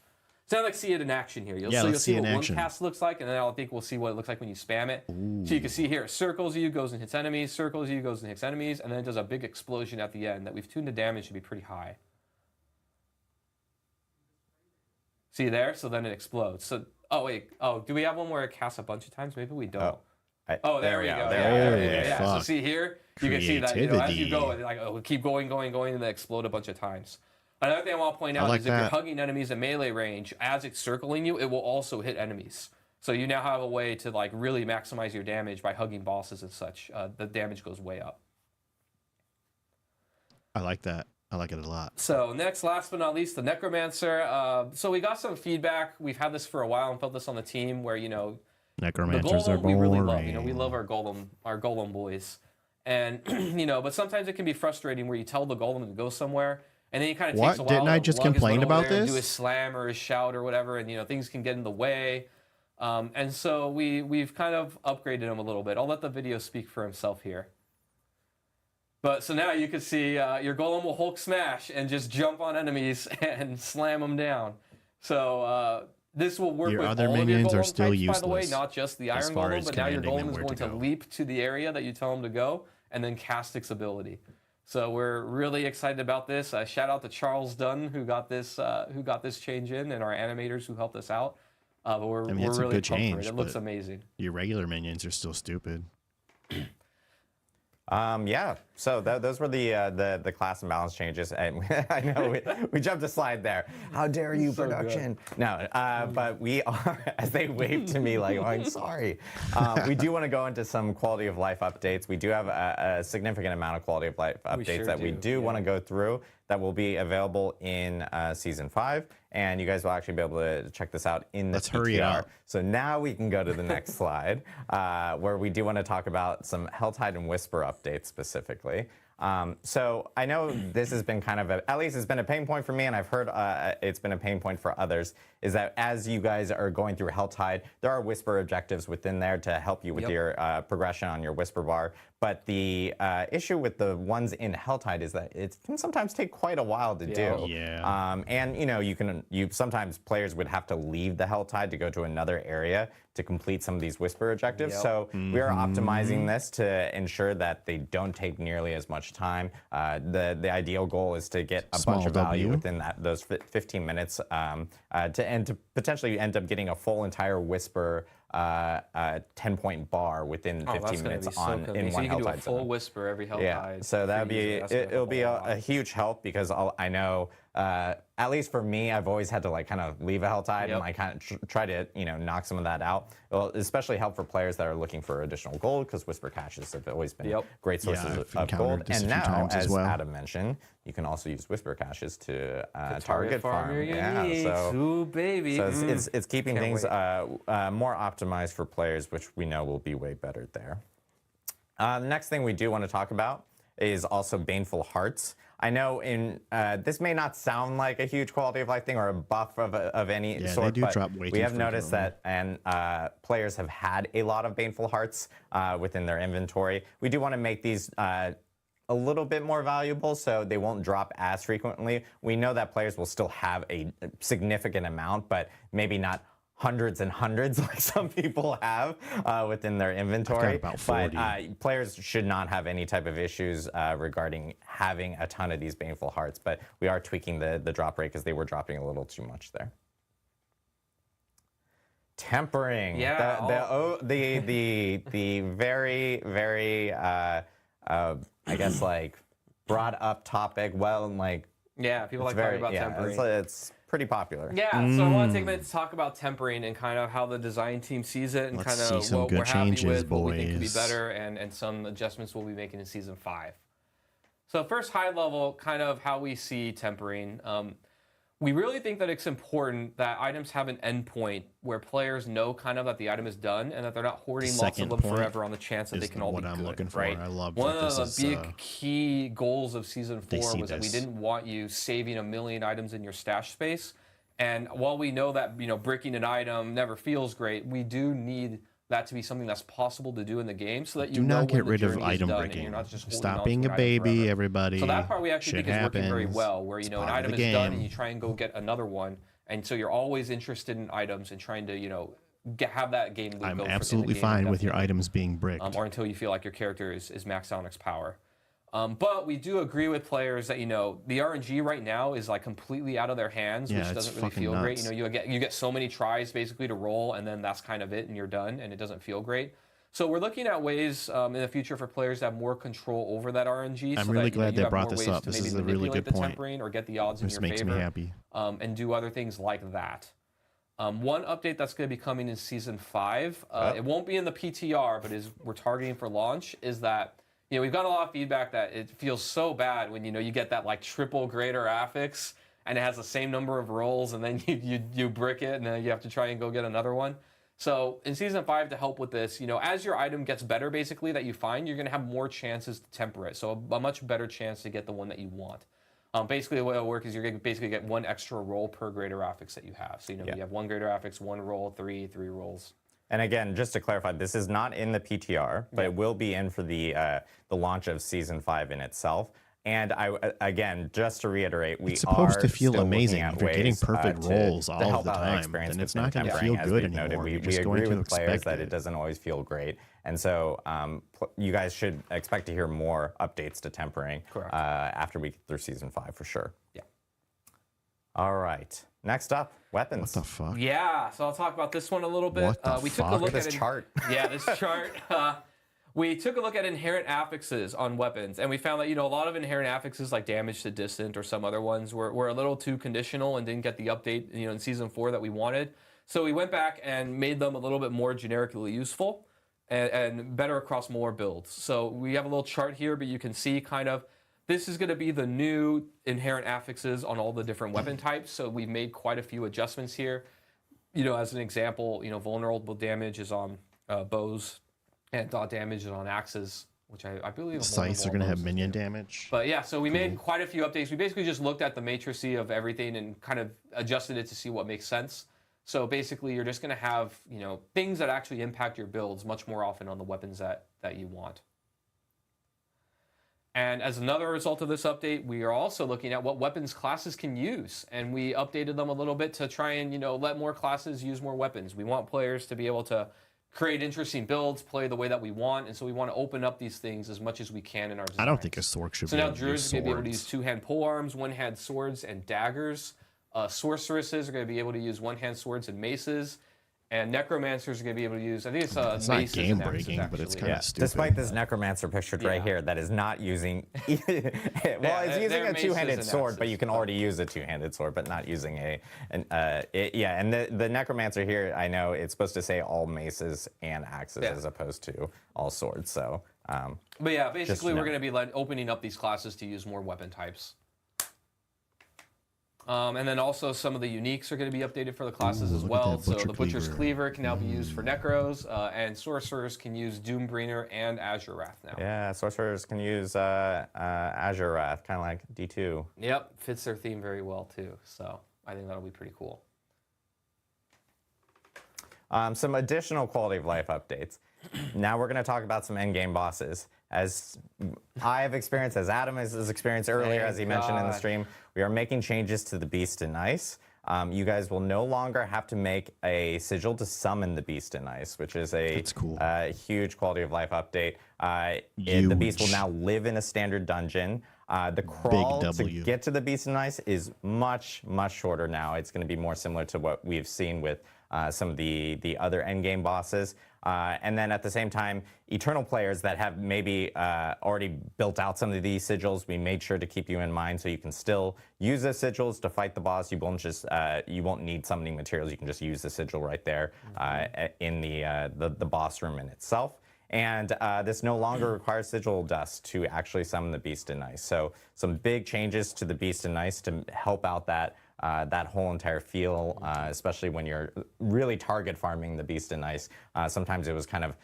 So now let's see it in action here. You'll see what one cast looks like, and then I think we'll see what it looks like when you spam it. Ooh. So you can see here, it circles you, goes and hits enemies, circles you, goes and hits enemies, and then it does a big explosion at the end that we've tuned the damage to be pretty high. See there? So then it explodes. So, oh wait, do we have one where it casts a bunch of times? Maybe we don't. There we go. Yeah. So see here, you can see that as you go, like keep going, and then explode a bunch of times. Another thing I want to point out is if you're hugging enemies at melee range, as it's circling you, it will also hit enemies. So you now have a way to like really maximize your damage by hugging bosses and such. The damage goes way up. I like that. I like it a lot. So next, last but not least, the Necromancer. So we got some feedback. We've had this for a while and felt this on the team where, Necromancers the golem are boring. we really love. We love our golem boys. And, but sometimes it can be frustrating where you tell the golem to go somewhere, and then he kind of takes a while. Didn't I just complain about this? Do his slam or his shout or whatever, and, things can get in the way. And so we've kind of upgraded him a little bit. I'll let the video speak for himself here. But so now you can see your golem will Hulk smash and just jump on enemies and slam them down. So this will work with other all minions of your golem are still types, useless, by the way, not just the Iron Golem, but now your golem is going to leap to the area that you tell him to go and then cast its ability. So we're really excited about this. Shout out to Charles Dunn who got this change in, and our animators who helped us out. But we're really pumped for it. It looks amazing. Your regular minions are still stupid. So those were the class and balance changes. And I know we jumped a slide there. How dare you, production? No, but we are, as they wave to me like, I'm sorry. We do want to go into some quality of life updates. We do have a significant amount of quality of life updates we do want to go through that will be available in Season 5. And you guys will actually be able to check this out in the PTR. Hurry up. So now we can go to the next slide, where we do want to talk about some Helltide and Whisper updates specifically. So I know this has been kind of at least it's been a pain point for me, and I've heard it's been a pain point for others, is that as you guys are going through Helltide, there are Whisper objectives within there to help you with your progression on your Whisper bar. But the issue with the ones in Helltide is that it can sometimes take quite a while to do. Yeah. And you sometimes players would have to leave the Helltide to go to another area to complete some of these Whisper objectives. So we are optimizing this to ensure that they don't take nearly as much time. The ideal goal is to get a bunch of value within those 15 minutes to potentially end up getting a full entire Whisper 10-point bar within 15 minutes in one Helltide. So you can do a full zone. Whisper every Helltide. Yeah, so that'll be it'll be a huge help, because I know at least for me, I've always had to kind of leave a Helltide and I kind of try to knock some of that out. It'll especially help for players that are looking for additional gold, because Whisper caches have always been great sources of gold. And now, as Adam mentioned, you can also use Whisper caches to target farm. Ooh, baby. So it's keeping things more optimized for players, which we know will be way better there. The next thing we do want to talk about is also Baneful Hearts. I know this may not sound like a huge quality of life thing or a buff of any sort, but we have noticed that players have had a lot of Baneful Hearts within their inventory. We do want to make these a little bit more valuable so they won't drop as frequently. We know that players will still have a significant amount, but maybe not hundreds and hundreds like some people have within their inventory. About 40. But players should not have any type of issues regarding having a ton of these Baneful Hearts. But we are tweaking the drop rate because they were dropping a little too much there. Tempering. Yeah. The very, very I guess brought up topic. People like talking about tempering. It's pretty popular. Yeah, so I want to take a minute to talk about tempering and kind of how the design team sees it, and kind of what we're happy with, what we think could be better, and some adjustments we'll be making in Season 5. So first, high level, kind of how we see tempering. we really think that it's important that items have an endpoint where players know kind of that the item is done and that they're not hoarding lots of them forever on the chance that they can all be good. Looking for. Right? I love One that of this the is, big key goals of Season 4 was that we didn't want you saving 1 million items in your stash space. And while we know that bricking an item never feels great, we do need that to be something that's possible to do in the game, so that you do know not get when rid the of journey is item done bricking. and you're not just holding Stop on being to a an item baby, forever. everybody. So that part we actually Shit think is working very happens. well, where It's an part of item the is done game. and you try and go get another one, and so you're always interested in items and trying to have that game loop I'm go absolutely fine with your items being bricked. or until you feel like your character is maxed out on its power. But we do agree with players that the RNG right now is like completely out of their hands, Yeah, which it's doesn't really fucking feel nuts. great. You get so many tries basically to roll, and then that's kind of it, and you're done, and it doesn't feel great. So we're looking at ways in the future for players to have more control over that RNG. I'm so really that, glad you they have brought more this ways up. to This maybe is a really manipulate good the point. tempering or get the odds in This your makes favor. me happy. And do other things like that. One update that's going to be coming in Season 5, it won't be in the PTR, but we're targeting for launch, is that we've got a lot of feedback that it feels so bad when you get that like triple greater affix and it has the same number of rolls, and then you brick it and then you have to try and go get another one. So in Season 5, to help with this, as your item gets better, basically, that you find, you're going to have more chances to temper it. So a much better chance to get the one that you want. Basically, the way it'll work is you're going to basically get 1 extra roll per greater affix that you have. So you have 1 greater affix, 1 roll, 3 rolls. And again, just to clarify, this is not in the PTR, but it will be in for the launch of Season 5 in itself. And again, just to reiterate, It's supposed to feel amazing. If you're getting perfect rolls to all help the out time, experience then it's with not going to tempering, feel as good we've noted. anymore. We You're just agree going to with players expect that it doesn't always feel great. And so you guys should expect to hear more updates to tempering after we get through Season 5 for sure. Yeah. All right. Next up, weapons. What the fuck? Yeah, so I'll talk about this one a little bit. What the we took a fuck? look This at chart. Yeah, this chart. We took a look at inherent affixes on weapons, and we found that a lot of inherent affixes, like damage to distant or some other ones, were a little too conditional and didn't get the update in Season 4 that we wanted. So we went back and made them a little bit more generically useful and better across more builds. So we have a little chart here, but you can see kind of this is going to be the new inherent affixes on all the different weapon types. So we've made quite a few adjustments here. As an example, vulnerable damage is on bows, and dot damage is on axes, which I believe Scythes are going to have minion damage. But yeah, so we made quite a few updates. We basically just looked at the matrices of everything and kind of adjusted it to see what makes sense. So basically, you're just going to have things that actually impact your builds much more often on the weapons that you want. And as another result of this update, we are also looking at what weapons classes can use. And we updated them a little bit to try and let more classes use more weapons. We want players to be able to create interesting builds, play the way that we want, and so we want to open up these things as much as we can in our designs. I don't think a sword should be able to use druids are going to be able to use swords. 2-hand polearms, 1-hand swords, and daggers. Sorceresses are going to be able to use 1-hand swords and maces. And necromancers are going to be able to use, I think it's It's not maces game and axes, breaking, but it's actually. kind of stupid. Despite this necromancer pictured right Yeah. here that is not using it's they're using a maces two-handed and sword, but axes, you can already use a two-handed sword, but not using and the necromancer here, I know it's supposed to say all maces and axes as opposed to all swords. So But yeah, basically know. we're going to be opening up these classes to use more weapon types. And then also some of the uniques are going to be updated for the classes as look at well. that So Butcher the Butcher's Cleaver. Cleaver can now be used for Necros, and Sorcerers can use Doombringer and Azure Wrath now. yeah, sorcerers can use Azure Wrath, kind of like D2. Yep, fits their theme very well too. So I think that'll be pretty cool. Some additional quality of life updates. Now we're going to talk about some endgame bosses. As I have experienced, as Adam has experienced earlier, Thank as he mentioned in the God. stream, we are making changes to the Beast in Ice. You guys will no longer have to make a sigil to summon the Beast in Ice, which is That's cool. huge quality of life update. The Beast will Huge. now live in a standard dungeon. The crawl to W. get to the Beast in Ice is much, much shorter now. It's going to be more similar to what we've seen with some of the other endgame bosses. And then at the same time, Eternal players that have maybe already built out some of these sigils, we made sure to keep you in mind so you can still use the sigils to fight the boss. You won't just you won't need summoning materials. You can just use the sigil right there in the boss room in itself. And this no longer requires sigil dust to actually summon the Beast in Ice. So some big changes to the Beast in Ice to help out that that whole entire feel, especially when you're really target farming the Beast in Ice. Sometimes it was kind of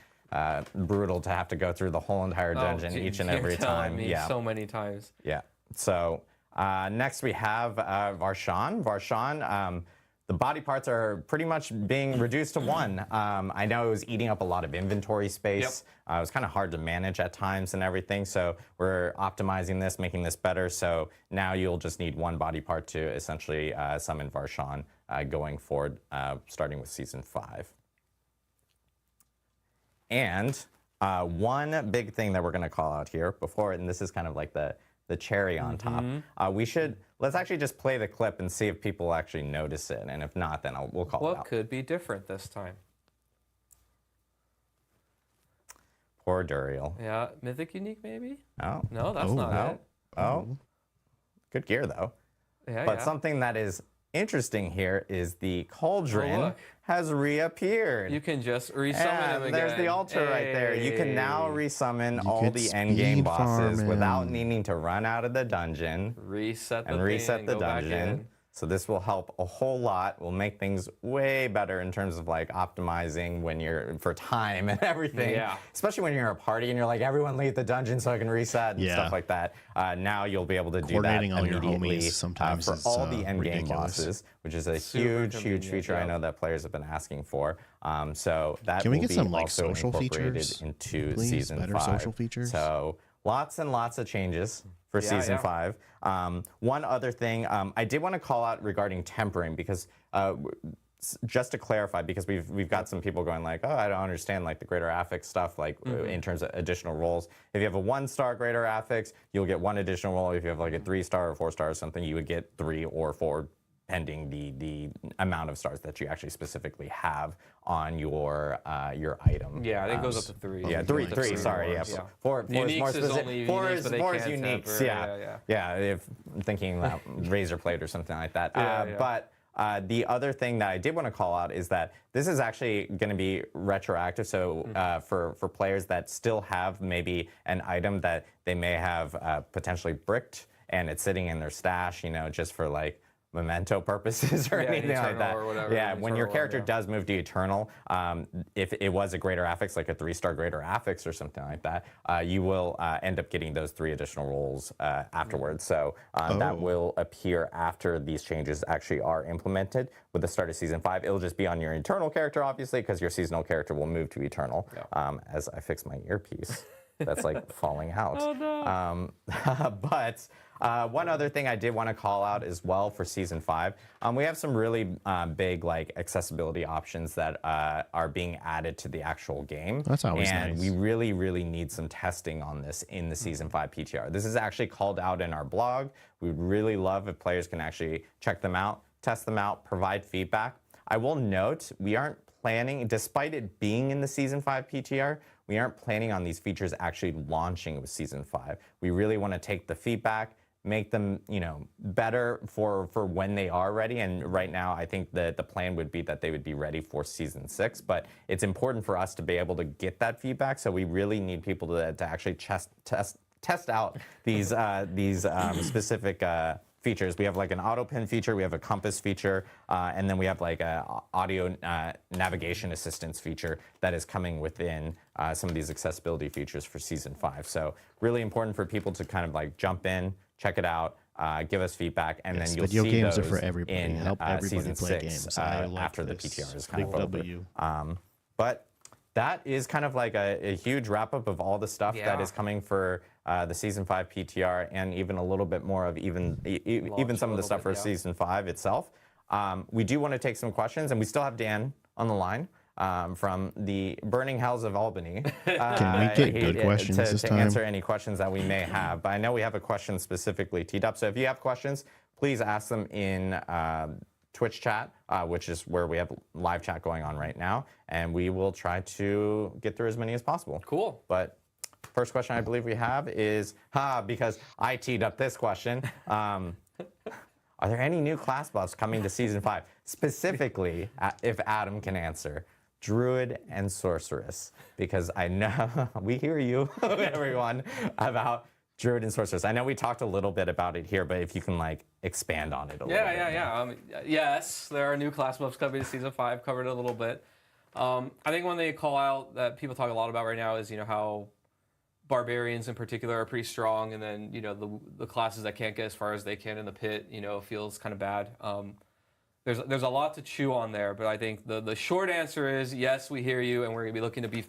brutal to have to go through the whole entire dungeon each and every time. Yeah, so many times. Yeah. So next we have Varshan. Varshan, the body parts are pretty much being reduced to one. I know it was eating up a lot of inventory space. It was kind of hard to manage at times and everything. So we're optimizing this, making this better. So now you'll just need one body part to essentially summon Varshan going forward, starting with Season 5. And one big thing that we're going to call out here before, and this is kind of like the cherry on top, let's actually just play the clip and see if people actually notice it. And if not, then we'll call it out. What could be different this time? Poor Duriel. Yeah, Mythic Unique maybe? Oh. No, that's not it. Oh. Good gear, though. Yeah, But something that is interesting here is the cauldron has reappeared. You can just resummon him again. There's the altar right there. You can now resummon all could the speed endgame bosses farm without him. needing to run out of the dungeon Reset the and thing reset and the go back dungeon. in. So this will help a whole lot. Will make things way better in terms of like optimizing when you're for time and everything. Yeah. Especially when you're in a party and you're like, everyone leave the dungeon so I can reset and Yeah. stuff like that. Now you'll be able to do that Coordinating all your immediately homies sometimes for is, all the end game ridiculous. bosses, which is a Super huge convenient, feature I yeah. know that players have been asking for. So that Can we will get be some, like, also social incorporated features, into please? Season Better 5. social features? So lots and lots of changes for Season 5. One other thing, I did want to call out regarding tempering because just to clarify, because we've got some people going like, oh, I don't understand like the greater affix stuff, like in terms of additional rolls. If you have a 1-star greater affix, you'll get 1 additional roll. If you have like a 3-star or 4-star or something, you would get 3 or 4 pending the amount of stars that you actually specifically have on your item. Yeah, I think it goes up to 3. Yeah, three. Sorry, yeah. Yeah. 4 is Uniques more is specific. only 4 uniques, is but they 4 is can uniques. temper. Yeah. If I'm thinking about razor plate or something like that. But the other thing that I did want to call out is that this is actually going to be retroactive. So for players that still have maybe an item that they may have potentially bricked and it's sitting in their stash, you know, just for like memento purposes or anything like that. Or whatever, yeah, when your Eternal, character does move to Eternal, if it was a greater affix, like a 3-star greater affix or something like that, you will end up getting those 3 additional rolls afterwards. So that will appear after these changes actually are implemented with the start of Season 5. It'll just be on your Eternal character, obviously, because your seasonal character will move to Eternal. As I fix my earpiece. That's like falling out. Oh, no. But one other thing I did want to call out as well for Season 5, we have some really big like accessibility options that are being added to the actual game. That's always and nice. we really, really need some testing on this in the Season 5 PTR. This is actually called out in our blog. We'd really love if players can actually check them out, test them out, provide feedback. I will note, we aren't planning, despite it being in the Season 5 PTR, we aren't planning on these features actually launching with Season 5. We really want to take the feedback, make them, you know, better for when they are ready. And right now, I think that the plan would be that they would be ready for Season 6. But it's important for us to be able to get that feedback. So we really need people to actually test out these specific features. We have like an auto pin feature, we have a compass feature, and then we have like a audio navigation assistance feature that is coming within some of these accessibility features for Season 5. So really important for people to kind of like jump in, check it out, give us feedback, and then you'll video see games those are for everybody. in Help everybody Season play 6 games. I like after the this. PTR is kind Big of over. W. But that is kind of like a huge wrap up of all the stuff that Yeah. is coming for the Season 5 PTR, and even a little bit more of even some of the stuff for Season 5 itself. We do want to take some questions, and we still have Dan on the line from the burning hells of Albany. Can we get good questions this to time? answer any questions that we may have. But I know we have a question specifically teed up. So if you have questions, please ask them in Twitch chat, which is where we have live chat going on right now, and we will try to get through as many as possible. Cool. But first question I believe we have is, because I teed up this question, are there any new class buffs coming to Season 5? Specifically, if Adam can answer, Druid and Sorceress, because I know, we hear you, everyone, about Druid and Sorceress. I know we talked a little bit about it here, but if you can like expand on it a little bit. Yeah. Yes, there are new class buffs coming to Season 5, covered it a little bit. I think one they call out that people talk a lot about right now is, how barbarians in particular are pretty strong, and then, the classes that can't get as far as they can in the pit, feels kind of bad. There's a lot to chew on there, but I think the short answer is yes, we hear you, and we're going to be looking to beef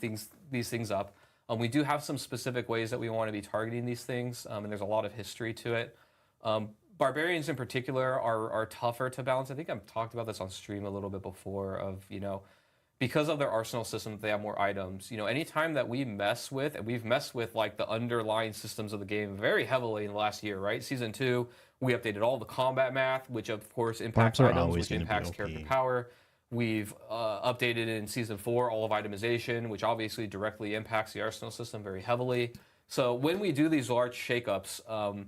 these things up. We do have some specific ways that we want to be targeting these things, and there's a lot of history to it. Barbarians in particular are tougher to balance. I think I've talked about this on stream a little bit before of, because of their arsenal system, they have more items. Anytime that we mess with, and we've messed with like the underlying systems of the game very heavily in the last year, right? Season 2, we updated all the combat math, which of course impacts items, which impacts character power. We've updated in Season 4 all of itemization, which obviously directly impacts the arsenal system very heavily. So when we do these large shakeups,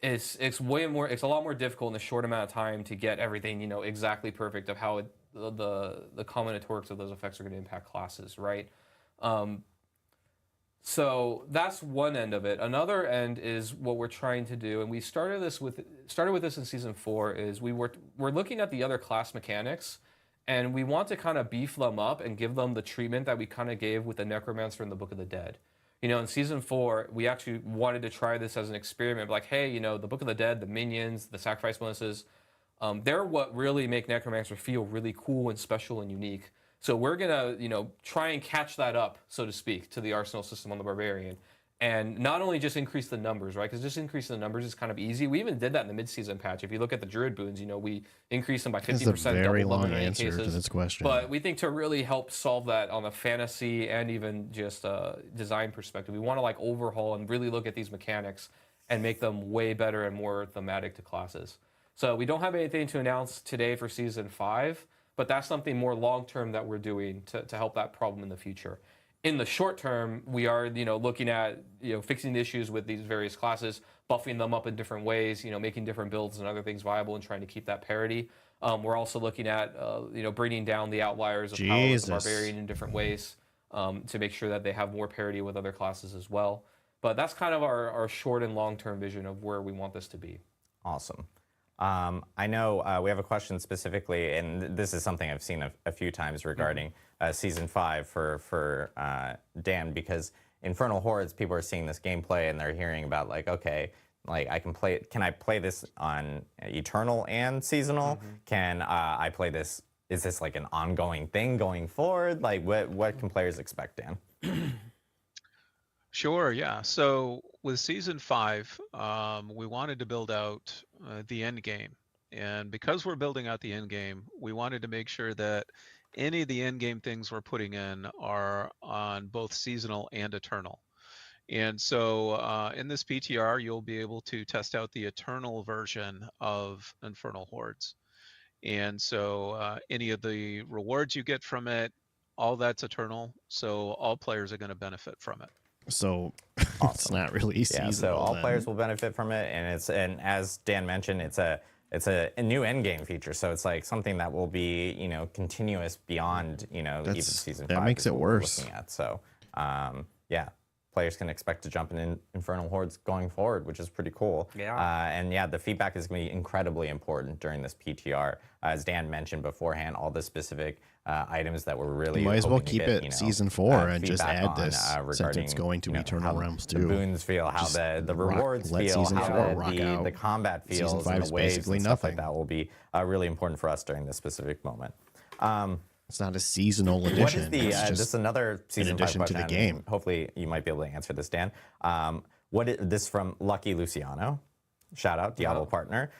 it's a lot more difficult in a short amount of time to get everything exactly perfect of how the combinatorics of those effects are going to impact classes, right? So that's one end of it. Another end is what we're trying to do, and we started with this in Season 4. Is we're looking at the other class mechanics. And we want to kind of beef them up and give them the treatment that we kind of gave with the Necromancer in the Book of the Dead. In Season 4, we actually wanted to try this as an experiment. Like, hey, the Book of the Dead, the minions, the sacrifice bonuses, they're what really make Necromancer feel really cool and special and unique. So we're going to, try and catch that up, so to speak, to the arsenal system on the Barbarian. And not only just increase the numbers, right? Because just increasing the numbers is kind of easy. We even did that in the mid-season patch. If you look at the Druid boons, we increased them by 50%. That's a very double long in answer cases. to this question. But we think to really help solve that on a fantasy and even just design perspective, we want to like overhaul and really look at these mechanics and make them way better and more thematic to classes. So we don't have anything to announce today for Season 5, but that's something more long-term that we're doing to help that problem in the future. In the short term, we are, looking at, fixing the issues with these various classes, buffing them up in different ways, making different builds and other things viable and trying to keep that parity. We're also looking at, bringing down the outliers of power with the Barbarian in different ways to make sure that they have more parity with other classes as well. But that's kind of our short and long-term vision of where we want this to be. Awesome. I know we have a question specifically, and this is something I've seen a few times regarding Season 5 for Dan, because Infernal Hordes, people are seeing this gameplay and they're hearing about like, okay, like can I play this on Eternal and Seasonal? Can I play this? Is this like an ongoing thing going forward? Like what can players expect, Dan? Sure, yeah. So with Season 5, we wanted to build out the end game. And because we're building out the end game, we wanted to make sure that any of the end game things we're putting in are on both Seasonal and Eternal. And so in this PTR, you'll be able to test out the Eternal version of Infernal Hordes. And so any of the rewards you get from it, all that's Eternal. So all players are going to benefit from it. So Awesome. It's not really seasonal. Yeah, so all then. players will benefit from it, and as Dan mentioned, it's a new end game feature. So it's like something that will be continuous beyond even Season 5. That makes it worse. Looking at. So yeah, players can expect to jump in Infernal Hordes going forward, which is pretty cool. Yeah. And yeah, the feedback is going to be incredibly important during this PTR. As Dan mentioned beforehand, all the specific items that we're really You might as well hoping to keep get, it Season 4 and just feedback add on, this since regarding, it's going to Eternal how Realms the too. boons feel, how Just the rewards let feel, Season how 4 rock out. the combat Season feels, 5 and is the waves basically and stuff nothing. like that will be really important for us during this specific moment. It's not a seasonal edition. What is the It's just just another Season 5 addition to question, the game. and hopefully you might be able to answer this, Dan. This from Lucky Luciano. Shout out, Diablo partner.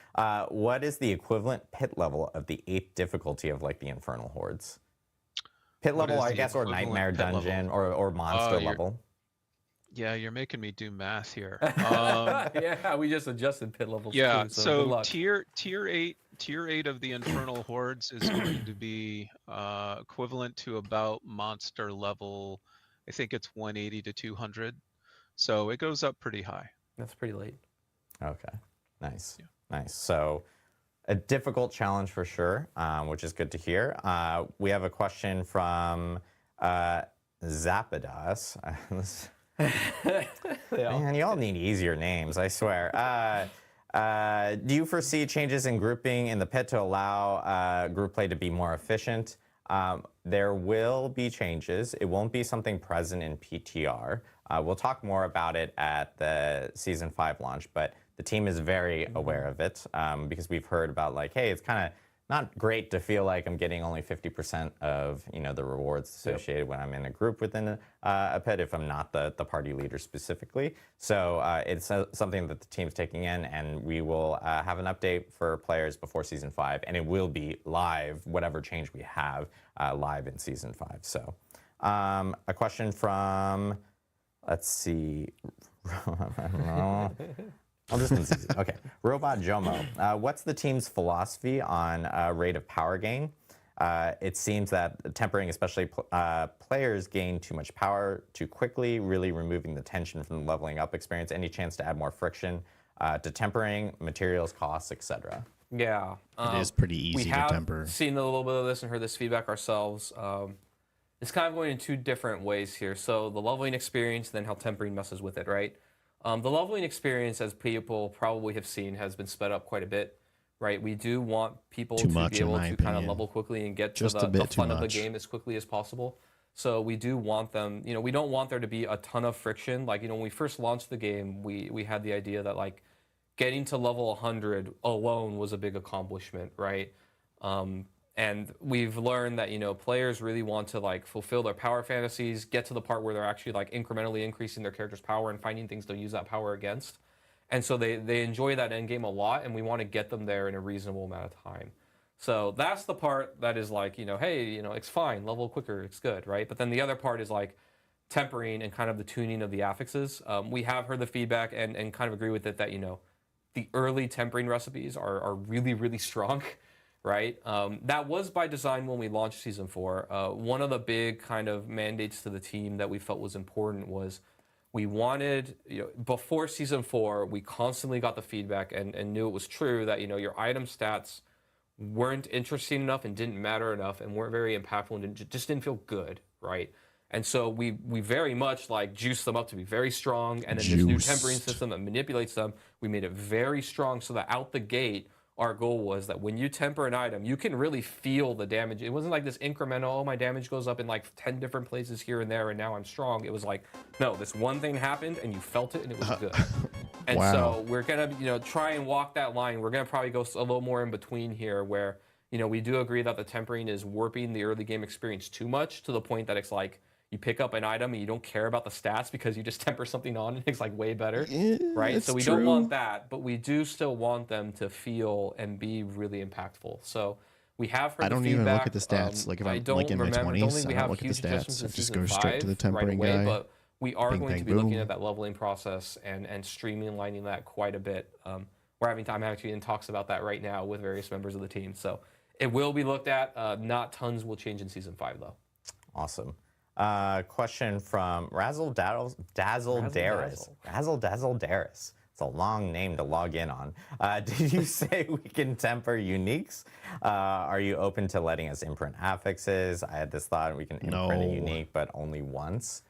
What is the equivalent pit level of the 8th difficulty of like the Infernal Hordes? Pit What level, is I the guess, or equivalent Nightmare pit Dungeon, level? or Monster you're- level. Yeah, you're making me do math here. Yeah, we just adjusted pit levels Yeah, too, so good so luck. tier 8 of the Infernal Hordes is going to be equivalent to about monster level. I think it's 180 to 200. So it goes up pretty high. That's pretty late. Okay, nice, Yeah. nice. So a difficult challenge for sure, which is good to hear. We have a question from Zapadas. Man, you all need easier names, I swear. Do you foresee changes in grouping in the pit to allow group play to be more efficient? There will be changes. It won't be something present in PTR. We'll talk more about it at the Season 5 launch, but the team is very aware of it because we've heard about like, hey, it's kind of not great to feel like I'm getting only 50% of the rewards associated when I'm in a group within a pit if I'm not the party leader specifically. So it's something that the team's taking in, and we will have an update for players before Season 5, and it will be live, whatever change we have live in Season 5. So a question from, let's see, I don't know. Oh, this one's easy. Okay. Robot Jomo. What's the team's philosophy on rate of power gain? It seems that tempering, especially players, gain too much power too quickly, really removing the tension from the leveling up experience. Any chance to add more friction to tempering, materials, costs, etc.? Yeah. It is pretty easy to temper. We have seen a little bit of this and heard this feedback ourselves. It's kind of going in two different ways here. So the leveling experience, then how tempering messes with it, right? The leveling experience, as people probably have seen, has been sped up quite a bit, right? We do want people to be able to kind of level quickly and get to the fun of the game as quickly as possible. So we do want them, we don't want there to be a ton of friction. Like, when we first launched the game, we had the idea that like getting to level 100 alone was a big accomplishment, right? And we've learned that, players really want to like fulfill their power fantasies, get to the part where they're actually like incrementally increasing their character's power and finding things to use that power against. And so they enjoy that end game a lot, and we want to get them there in a reasonable amount of time. So that's the part that is like, hey, it's fine, level quicker, it's good, right? But then the other part is like tempering and kind of the tuning of the affixes. We have heard the feedback and kind of agree with it that, the early tempering recipes are really, really strong. Right? That was by design when we launched Season 4. One of the big kind of mandates to the team that we felt was important was we wanted, before Season 4, we constantly got the feedback and knew it was true that, your item stats weren't interesting enough and didn't matter enough and weren't very impactful and just didn't feel good, right? And so we very much like juiced them up to be very strong, and then this new tempering system that manipulates them, we made it very strong so that out the gate, our goal was that when you temper an item, you can really feel the damage. It wasn't like this incremental, my damage goes up in like 10 different places here and there, and now I'm strong. It was like, no, this one thing happened, and you felt it, and it was good. And so we're going to, try and walk that line. We're going to probably go a little more in between here where, we do agree that the tempering is warping the early game experience too much to the point that it's like, you pick up an item and you don't care about the stats because you just temper something on and it's like way better, right? So we don't want that, but we do still want them to feel and be really impactful. So we have heard I don't the even feedback. look at the stats. Like if I'm like in my 20s, I don't look at the stats. I just go straight to the tempering guy. But we are going to be looking at that leveling process and streamlining that quite a bit. We're having time actually in talks about that right now with various members of the team. So it will be looked at. Not tons will change in Season 5 though. Awesome. Question from Razzle Dazzle Daris. Razzle Dazzle Daris. It's a long name to log in on. Did you say we can temper uniques? Are you open to letting us imprint affixes? I had this thought we can imprint a unique, but only once.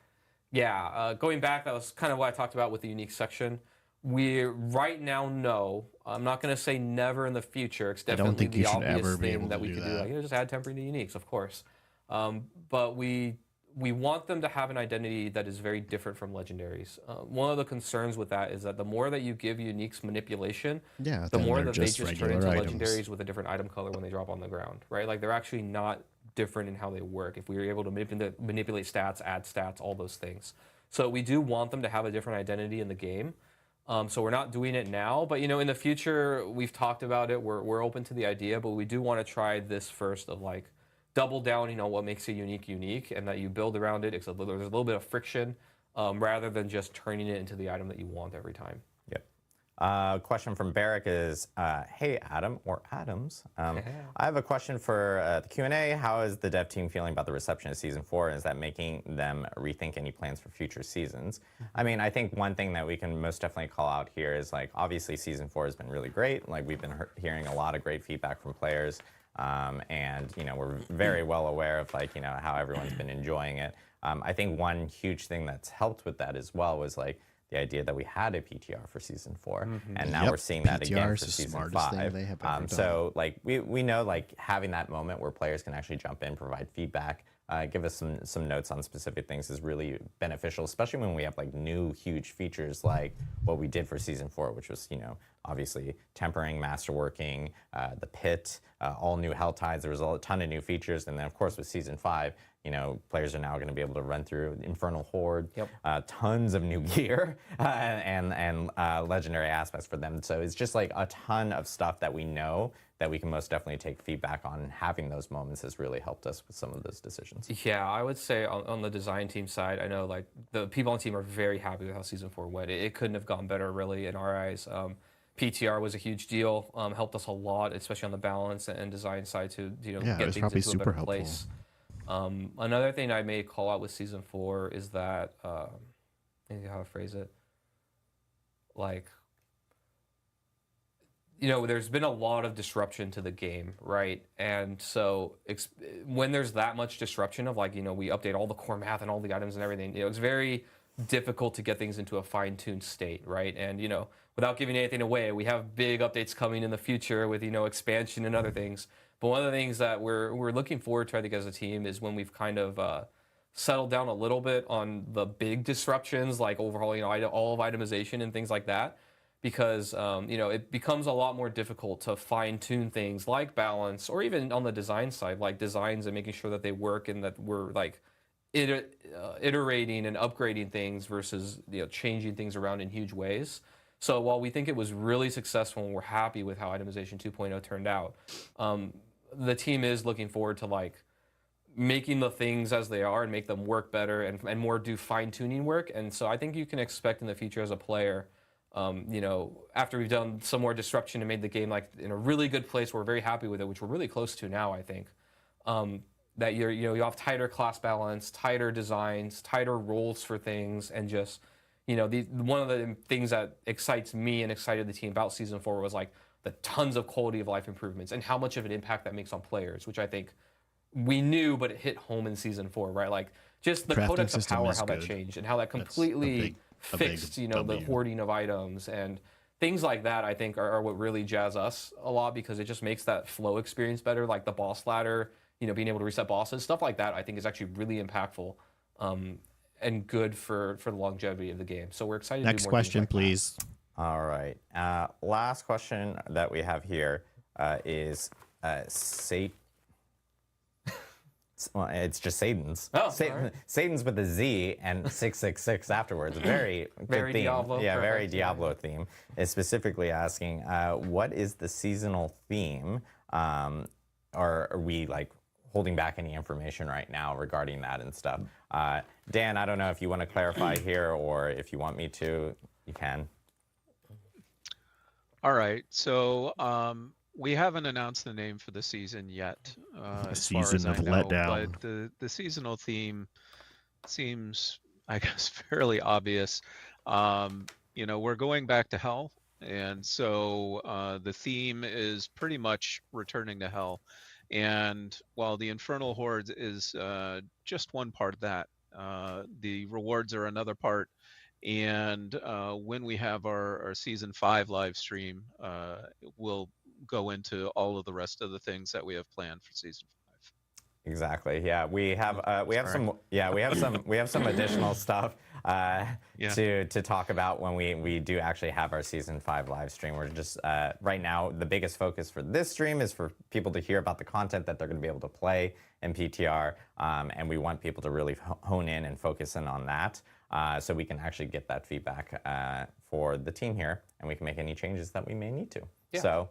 Yeah, going back, that was kind of what I talked about with the unique section. We right now know. I'm not going to say never in the future. It's definitely the obvious thing that we could do. Like, just add tempering to uniques, of course. But we want them to have an identity that is very different from legendaries. One of the concerns with that is that the more that you give uniques manipulation, the more that they just turn into legendaries with a different item color when they drop on the ground, right? Like they're actually not different in how they work. If we were able to manipulate stats, add stats, all those things. So we do want them to have a different identity in the game. So we're not doing it now, but in the future, we've talked about it. We're open to the idea, but we do want to try this first of like, double down, what makes a unique, and that you build around it. There's a little bit of friction rather than just turning it into the item that you want every time. Yep. Question from Barrick is, hey, Adam, or Adams. I have a question for the Q&A. How is the dev team feeling about the reception of Season 4? And is that making them rethink any plans for future seasons? I mean, I think one thing that we can most definitely call out here is, like, obviously Season 4 has been really great. Like, we've been hearing a lot of great feedback from players. and we're very well aware of how everyone's been enjoying it. I think one huge thing that's helped with that as well was the idea that we had a PTR for season 4, and now we're seeing that again PTR for is the season smartest 5. thing they have ever done. So we know having that moment where players can actually jump in, provide feedback, give us some notes on specific things is really beneficial, especially when we have new huge features like what we did for season 4, which was obviously tempering, masterworking, the pit, all new hell tides. There was a ton of new features, and then of course with season 5, players are now going to be able to run through Infernal Horde, tons of new gear, and legendary aspects for them. So it's just a ton of stuff that we know that we can most definitely take feedback on. Having those moments has really helped us with some of those decisions. Yeah, I would say on the design team side, I know the people on the team are very happy with how season 4 went. It couldn't have gone better really in our eyes. PTR was a huge deal, helped us a lot, especially on the balance and design side to get things into a better place. Another thing I may call out with season 4 is that I think how to phrase it, there's been a lot of disruption to the game, right? And so when there's that much disruption of we update all the core math and all the items and everything, it's very difficult to get things into a fine-tuned state, right? And without giving anything away, we have big updates coming in the future with expansion and other things. But one of the things that we're looking forward to, I think, as a team is when we've kind of settled down a little bit on the big disruptions, like overhauling all of itemization and things like that. Because it becomes a lot more difficult to fine-tune things like balance, or even on the design side, like designs and making sure that they work and that we're iterating and upgrading things versus changing things around in huge ways. So while we think it was really successful and we're happy with how itemization 2.0 turned out, the team is looking forward to making the things as they are and make them work better and more do fine-tuning work. And so I think you can expect in the future as a player, after we've done some more disruption and made the game in a really good place, we're very happy with it, which we're really close to now, I think. That you have tighter class balance, tighter designs, tighter roles for things, and just one of the things that excites me and excited the team about season 4 was the tons of quality of life improvements and how much of an impact that makes on players, which I think we knew, but it hit home in season 4, right? Just the Crafting Codex of system Power, is how that good. changed and how that completely fixed, the hoarding of items and things like that. I think are what really jazz us a lot, because it just makes that flow experience better, like the boss ladder, being able to reset bosses, stuff like that. I think is actually really impactful and good for the longevity of the game. So we're excited. Next to do more question, things like please. All right. Last question that we have here is Sate. Well, it's just Satan's. Oh, Satan's with a Z and 666 afterwards. Very good Very theme. Diablo. Yeah, Perfect. very Diablo theme. Is specifically asking, what is the seasonal theme? Or are we holding back any information right now regarding that and stuff? Dan, I don't know if you want to clarify here, or if you want me to, you can. All right. So we haven't announced the name for the season yet, as far as I know, but the seasonal theme seems, I guess, fairly obvious. We're going back to hell, and so the theme is pretty much returning to hell. And while the Infernal Horde is just one part of that, the rewards are another part. And when we have our season 5 live stream, we'll go into all of the rest of the things that we have planned for season 5. Exactly. Yeah, we have some additional stuff to talk about when we do actually have our season 5 live stream. We're just right now, the biggest focus for this stream is for people to hear about the content that they're going to be able to play in PTR, and we want people to really hone in and focus in on that, so we can actually get that feedback for the team here, and we can make any changes that we may need to. Yeah. So.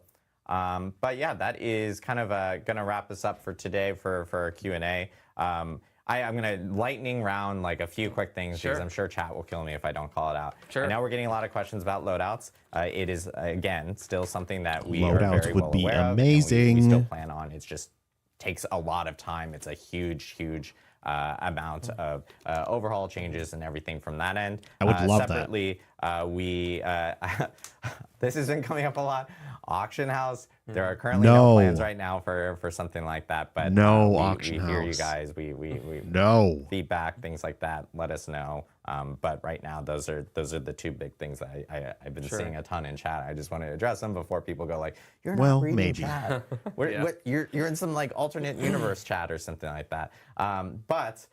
But yeah, that is kind of going to wrap us up for today for our Q&A. I'm going to lightning round a few quick things, because I'm sure chat will kill me if I don't call it out. Sure. I know we're getting a lot of questions about loadouts. It is, again, still something that we are very well aware of. Amazing. We still plan on. It just takes a lot of time. It's a huge amount of overhaul changes and everything from that end. I would love separately, we this has been coming up a lot. Auction House There are currently no No. plans right now for something like that, but No we auction hear you house. guys. We No. feedback, things like that. Let us know. But right now, those are the two big things that I've been seeing a ton in chat. I just want to address them before people go like, "You're not Well, reading maybe. chat. What, you're in some like alternate universe chat or something like that." But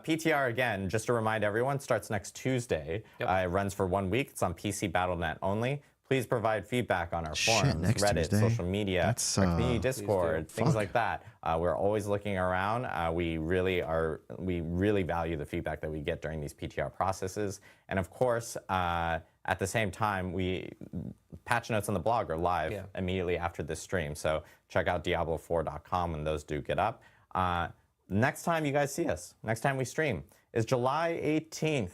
PTR again, just to remind everyone, starts next Tuesday. It runs for 1 week. It's on PC BattleNet only. Please provide feedback on our forums, next Reddit, Tuesday? social media, That's, our community Discord, things Fuck. like that. We're always looking around. We really value the feedback that we get during these PTR processes. And of course, at the same time, patch notes on the blog are live immediately after this stream. So check out Diablo4.com when those do get up. Next time you guys see us, next time we stream, is July 18th.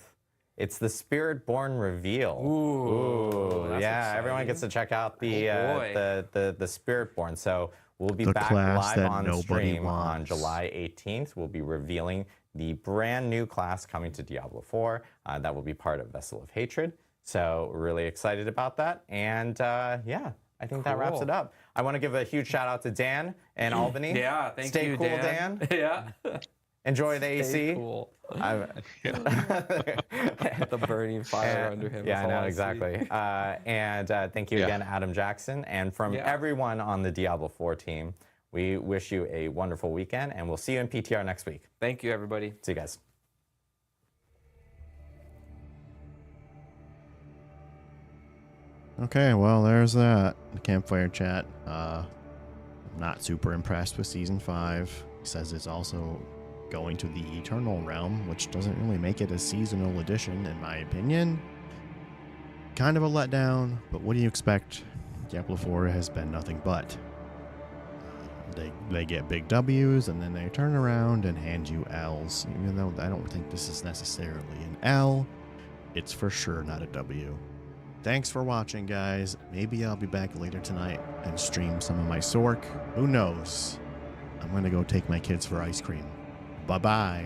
It's the Spirit-Born reveal. Ooh, that's yeah, exciting. Everyone gets to check out the Spirit-Born. So we'll be The back class live that on nobody stream on wants. July 18th. We'll be revealing the brand new class coming to Diablo 4 that will be part of Vessel of Hatred. So we're really excited about that. And yeah, I think that wraps it up. I want to give a huge shout out to Dan in Albany. Yeah, thank Stay you, cool, Dan. Dan. Yeah. Enjoy the AC. Stay cool. The burning fire under him. Yeah, I that's all know, see. exactly. And thank you again, Adam Jackson. And from everyone on the Diablo 4 team, we wish you a wonderful weekend, and we'll see you in PTR next week. Thank you, everybody. See you guys. Okay, well, there's that. The Campfire chat. I'm not super impressed with Season 5. He says it's also going to the Eternal Realm, which doesn't really make it a seasonal edition, in my opinion. Kind of a letdown, but what do you expect? Diablo 4 has been nothing but. They get big W's, and then they turn around and hand you L's. Even though I don't think this is necessarily an L, it's for sure not a W. Thanks for watching, guys. Maybe I'll be back later tonight and stream some of my Sork. Who knows? I'm going to go take my kids for ice cream. Bye-bye.